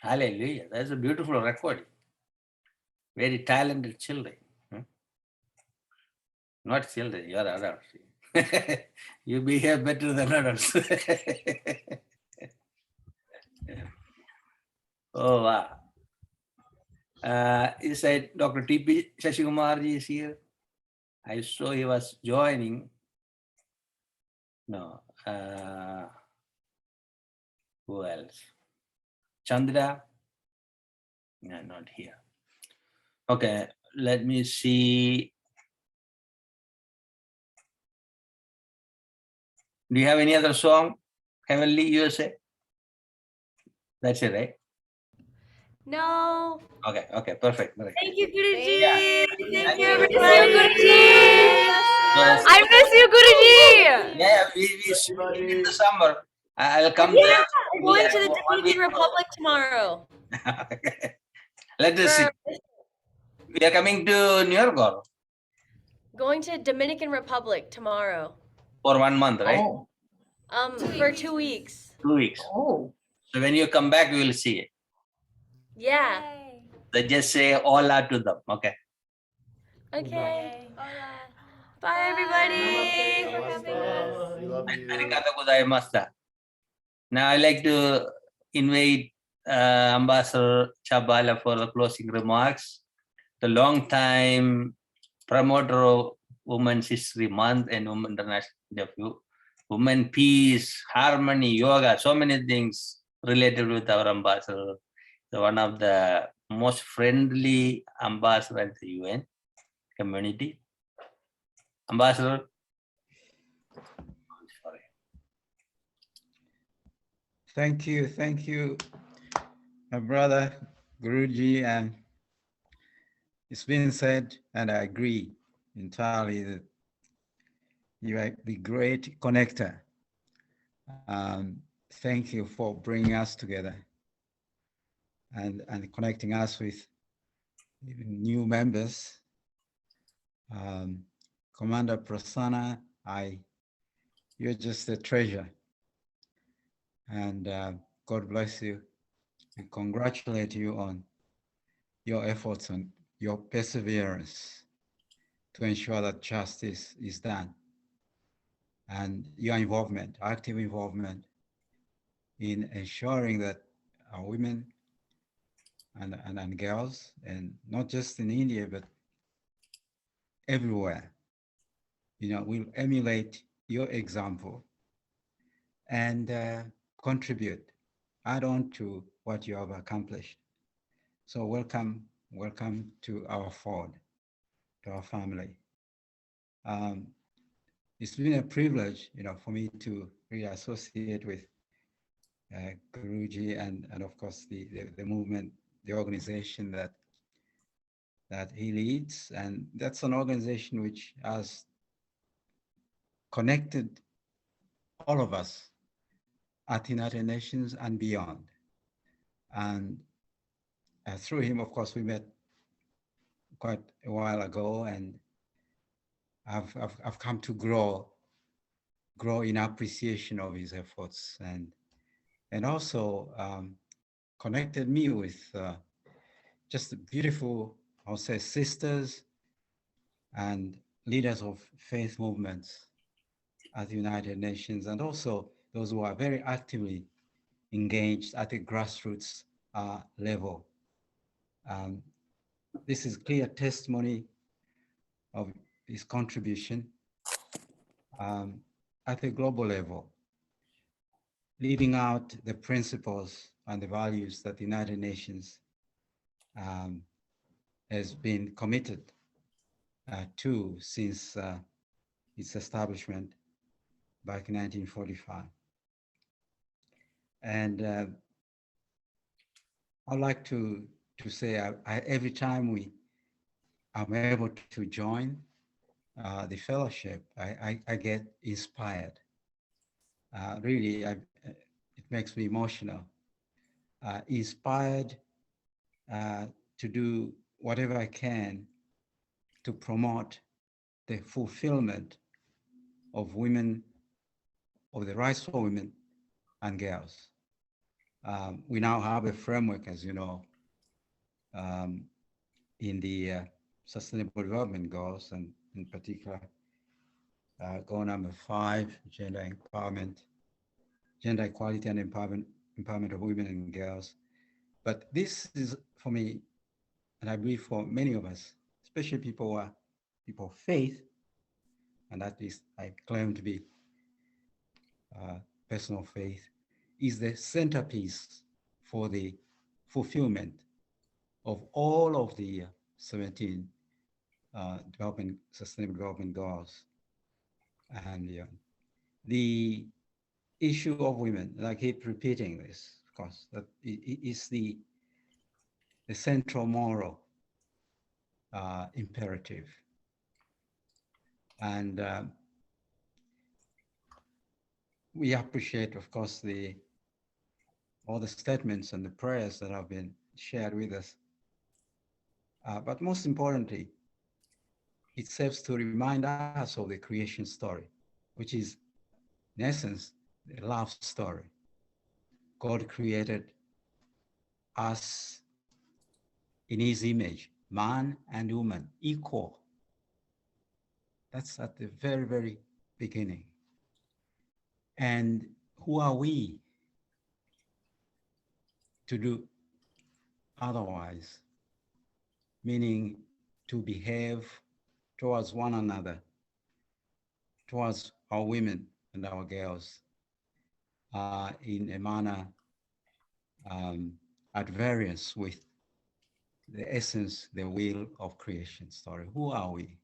Hallelujah. That's a beautiful recording. Very talented children. Not children, you are adults. You behave better than adults. Oh, wow. He said Dr. T.P. Shashikumarji is here. I saw he was joining. No. Who else? Chandra? No, not here. Okay, let me see. Do you have any other song? Heavenly USA? That's it, right? No. Okay, perfect. Thank you, Guruji. Yeah. Thank you, I miss everybody. you, Guruji. I miss you, Guruji. Yeah, we speak in the summer. I'll come Yeah, there. I'm going to the Dominican Republic tomorrow. Let us see. We are coming to New York or Going to Dominican Republic tomorrow. for 1 month, right? For 2 weeks. 2 weeks. Oh. So when you come back, we will see it. Yeah. So just say hola to them. Okay. Okay. Bye, everybody. Arigatou gozaimashita. Now I like to invite Ambassador Chabala for the closing remarks. The long time promoter of Women's History Month and Women International Day of Women Peace, Harmony, Yoga, so many things related with our ambassador. So one of the most friendly ambassador at the UN community. Ambassador. Sorry. Thank you, my brother Guruji, and it's been said, and I agree entirely that you are the great connector. Thank you for bringing us together and connecting us with even new members. Commander Prasanna, you're just a treasure, and God bless you. We congratulate you on your efforts and your perseverance to ensure that justice is done, and your involvement, active involvement in ensuring that our women and girls, and not just in India, but everywhere, will emulate your example and contribute, add on to what you have accomplished. So welcome to our Ford, to our family. It's been a privilege, for me to really associate with Guruji and of course the movement, the organization that he leads, and that's an organization which has connected all of us at the United Nations and beyond. And through him, of course, we met quite a while ago, and I've come to grow in appreciation of his efforts, and also connected me with just beautiful, I'll say, sisters and leaders of faith movements at the United Nations, and also those who are very actively engaged at the grassroots level. This is clear testimony of his contribution at the global level, leading out the principles and the values that the United Nations has been committed to since its establishment back in 1945. And I'd like to say every time I'm able to join the fellowship, I get inspired. Really, it makes me emotional. Inspired to do whatever I can to promote the fulfillment of the rights for women and girls. We now have a framework, as you know, in the Sustainable Development Goals, and in particular, goal number 5, gender empowerment, gender equality and empowerment of women and girls. But this is, for me, and I believe for many of us, especially people who are people of faith, and that is, I claim to be personal faith, is the centerpiece for the fulfillment of all of the 17 sustainable development goals. And the issue of women, and I keep repeating this, of course, that it is the central moral imperative. And we appreciate, of course, all the statements and the prayers that have been shared with us. But most importantly, it serves to remind us of the creation story, which is, in essence, the love story. God created us in his image, man and woman, equal. That's at the very, very beginning. And who are we to do otherwise? Meaning to behave towards one another, towards our women and our girls, in a manner at variance with the essence, the will of creation story. Who are we?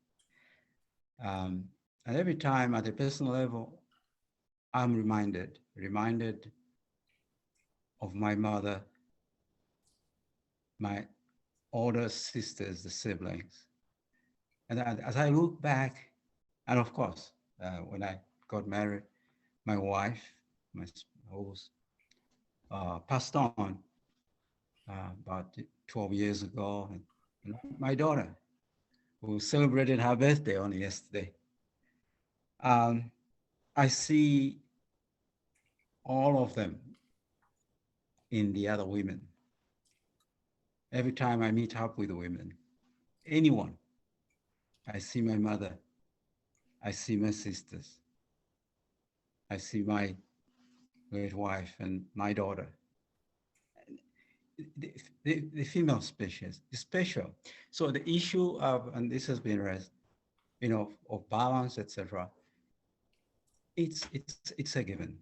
And every time at a personal level, I'm reminded of my mother, my older sisters, the siblings. And as I look back, and of course, when I got married, my wife, my spouse, passed on about 12 years ago. And my daughter, who celebrated her birthday only yesterday. I see all of them in the other women. Every time I meet up with women, anyone, I see my mother, I see my sisters, I see my great wife and my daughter. The female species is special. So the issue of, and this has been raised, of balance, etc. It's a given.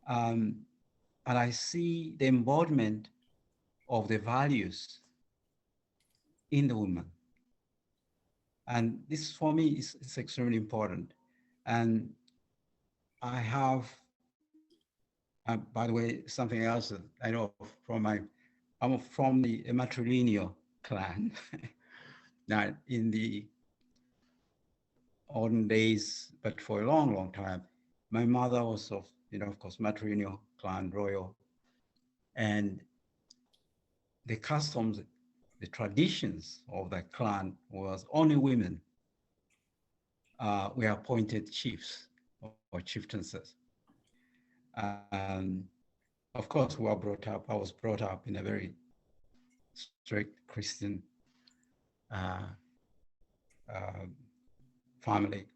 And I see the embodiment of the values in the woman. And this for me is extremely important. And I have, by the way, something else that I know I'm from the matrilineal clan. Now, in the olden days, but for a long, long time, my mother was of course, matrilineal clan, royal. And the customs, the traditions of the clan was only women were appointed chiefs or chieftainesses. Of course, I was brought up in a very strict Christian family.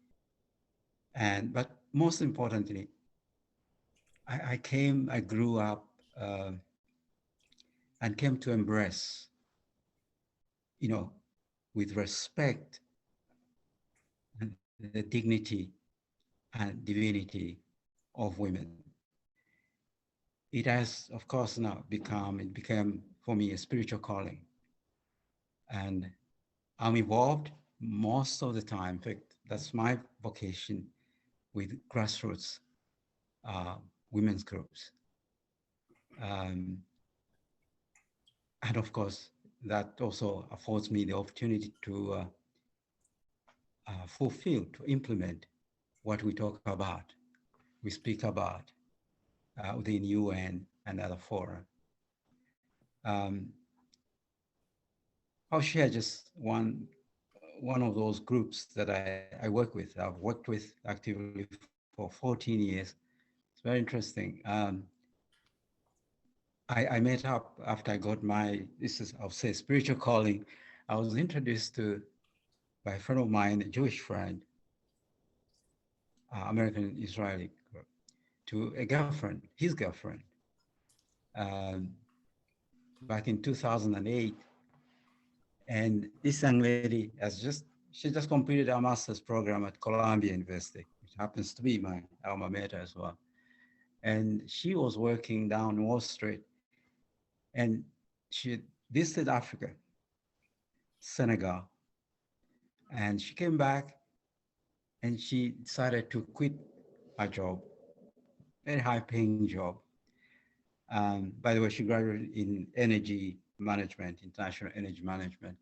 But most importantly, I grew up and came to embrace, with respect, the dignity and divinity of women. It has, of course, now became for me a spiritual calling. And I'm involved most of the time. In fact, that's my vocation with grassroots women's groups. And of course, that also affords me the opportunity to fulfill, to implement what we talk about, we speak about within UN and other fora. I'll share just one of those groups that I work with. I've worked with actively for 14 years. It's very interesting. I met up after I got my, this is, I'll say, spiritual calling. I was introduced to, by a friend of mine, a Jewish friend, American Israeli, to a girlfriend, his girlfriend, back in 2008. And this young lady she just completed a master's program at Columbia University, which happens to be my alma mater as well. And she was working down Wall Street, and she visited Africa, Senegal, and she came back and she decided to quit her job, very high paying job. By the way, she graduated in energy management, international energy management.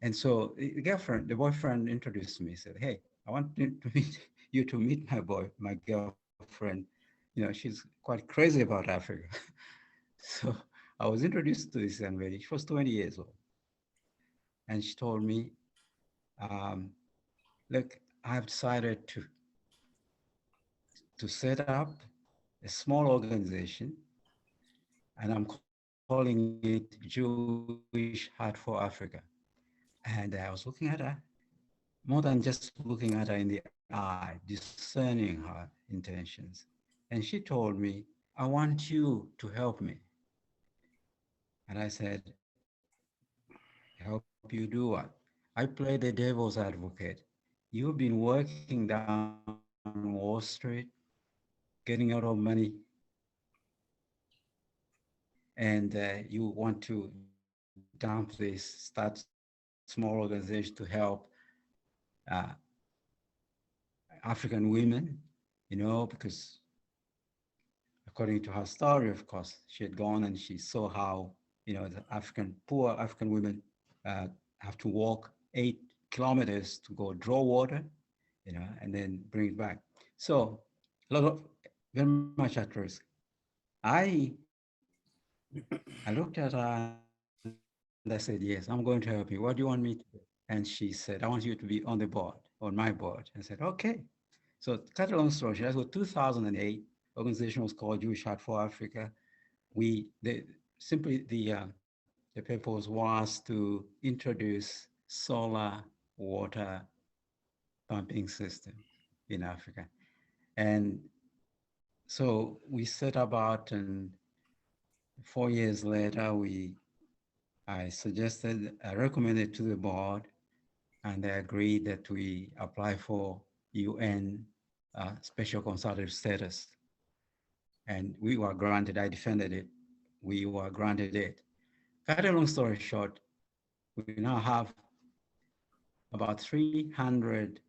And so the boyfriend introduced me, said, hey, I want you to meet my girlfriend. You know, she's quite crazy about Africa. So I was introduced to this young lady. She was 20 years old. And she told me, look, I've decided to set up a small organization, and I'm calling it Jewish Heart for Africa. And I was looking at her, more than just looking at her in the eye, discerning her intentions. And she told me, I want you to help me. And I said, help you do what? I play the devil's advocate. You've been working down Wall Street, getting a lot of money, and you want to dump this, start small organization to help African women, you know, because according to her story, of course, she had gone and she saw how, you know, the poor African women have to walk 8 kilometers to go draw water, you know, and then bring it back. So very much at risk. I looked at her and I said, yes, I'm going to help you. What do you want me to do? And she said, I want you to be on the board, on my board. And I said, okay. So to cut a long story short, that was 2008. Organization was called Jewish Heart for Africa. The purpose was to introduce solar water pumping system in Africa. And so we set about, and 4 years later, I recommended to the board, and they agreed that we apply for UN special consultative status. And we were granted, I defended it, we were granted it. Cut a long story short, we now have about 300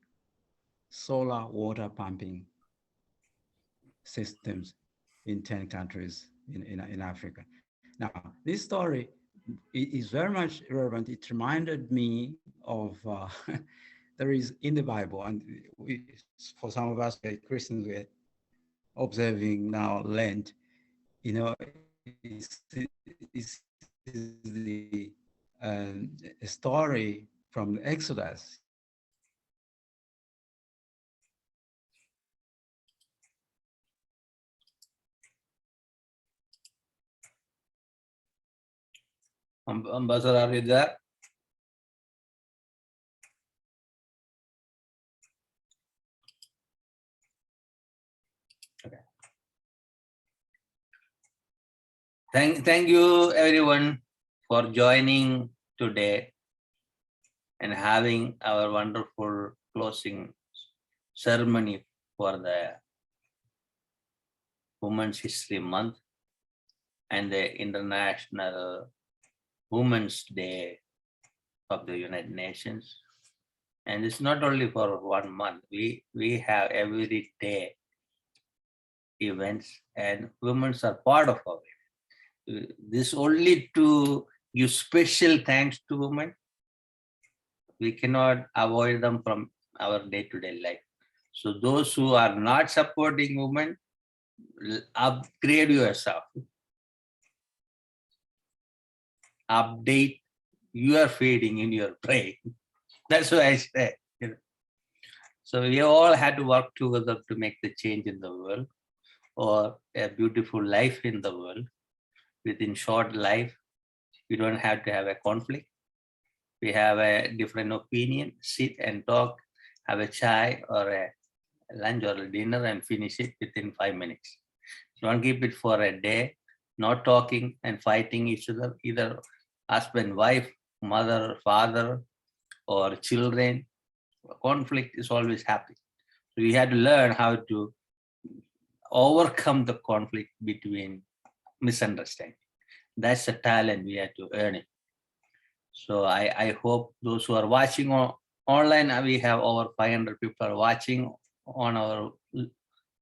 solar water pumping systems in 10 countries in Africa. Now, this story is very much relevant. It reminded me of, there is in the Bible, and for some of us Christians, we're observing now Lent, you know, it's a story from Exodus. Ambassador, are you there? Okay. Thank you everyone for joining today and having our wonderful closing ceremony for the Women's History Month and the International Women's Day of the United Nations. And it's not only for 1 month, we have every day events, and women are part of it. This only to give special thanks to women. We cannot avoid them from our day-to-day life. So those who are not supporting women, upgrade yourself. Update your feeding in your brain. That's what I say. You know. So we all had to work together to make the change in the world, or a beautiful life in the world. within short life. You don't have to have a conflict. We have a different opinion, sit and talk, have a chai or a lunch or a dinner and finish it within 5 minutes. Don't keep it for a day, not talking and fighting each other, either husband, wife, mother, father, or children. Conflict is always happening. So we had to learn how to overcome the conflict between misunderstanding. That's a talent we had to earn it. So I hope those who are watching online, we have over 500 people watching on our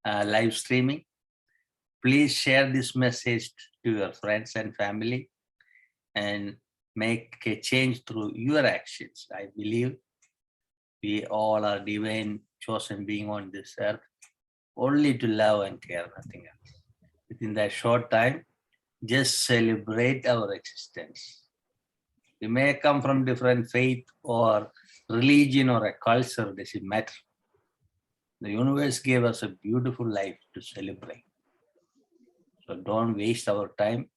live streaming. Please share this message to your friends and family and make a change through your actions. I believe we all are divine chosen being on this earth only to love and care, nothing else. Within that short time, just celebrate our existence. We may come from different faith or religion or a culture, doesn't matter. The universe gave us a beautiful life to celebrate. So don't waste our time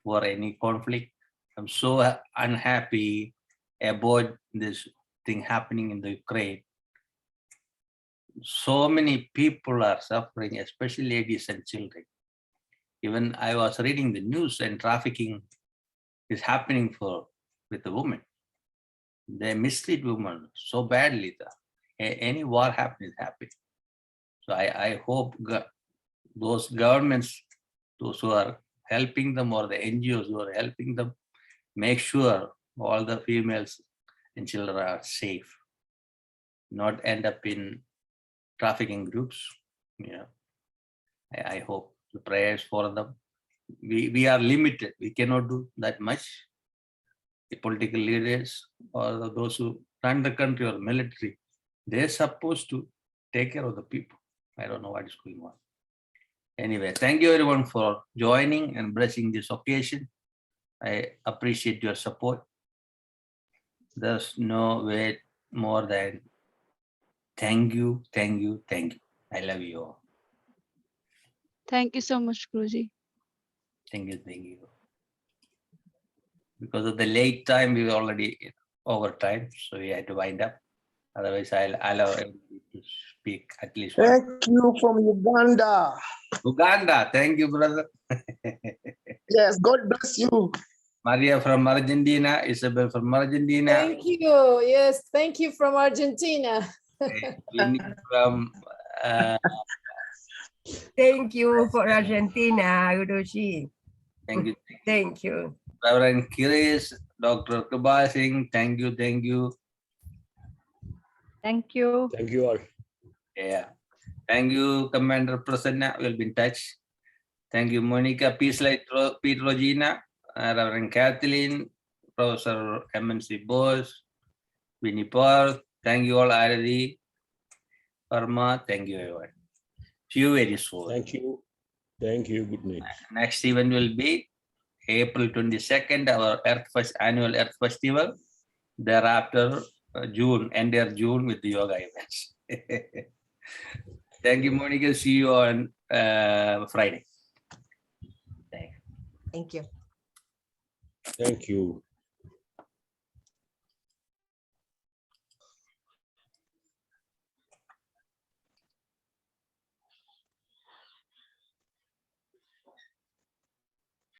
for any conflict. I'm so unhappy about this thing happening in the Ukraine. So many people are suffering, especially ladies and children. Even I was reading the news and trafficking is happening with the women. They mistreat women so badly that any war happening is happening. So I hope those governments, those who are helping them or the NGOs who are helping them, make sure all the females and children are safe, not end up in trafficking groups. Yeah, I hope the prayers for them. We are limited. We cannot do that much. The political leaders or those who run the country or military, they're supposed to take care of the people. I don't know what is going on. Anyway, thank you everyone for joining and blessing this occasion. I appreciate your support. There's no way more than thank you, thank you, thank you. I love you all. Thank you so much, Guruji. Thank you, thank you. Because of the late time, we were already over time, so we had to wind up. Otherwise, I'll allow everybody to speak at least one. Thank you from Uganda. Uganda, thank you, brother. Yes, God bless you. Maria from Argentina, Isabel from Argentina. Thank you. Yes, thank you from Argentina. Winnie from Thank you for Argentina, Guruji. thank you. Thank you. Reverend Kiris, Dr. Kubal Singh, thank you, thank you. Thank you. Thank you all. Yeah. Thank you, Commander Prasanna. We'll be in touch. Thank you, Monica, Peace Light, Pete Regina, Reverend Kathleen, Professor MNC Bose, Winnie Parth. Thank you all, Aradi, Parma. Thank you, everyone. See you very soon. Thank you. Thank you. Good night. Next event will be April 22nd, our annual Earth Festival. Thereafter, June, entire June with the yoga events. Thank you, Monica. See you on Friday. Thank you. Thank you.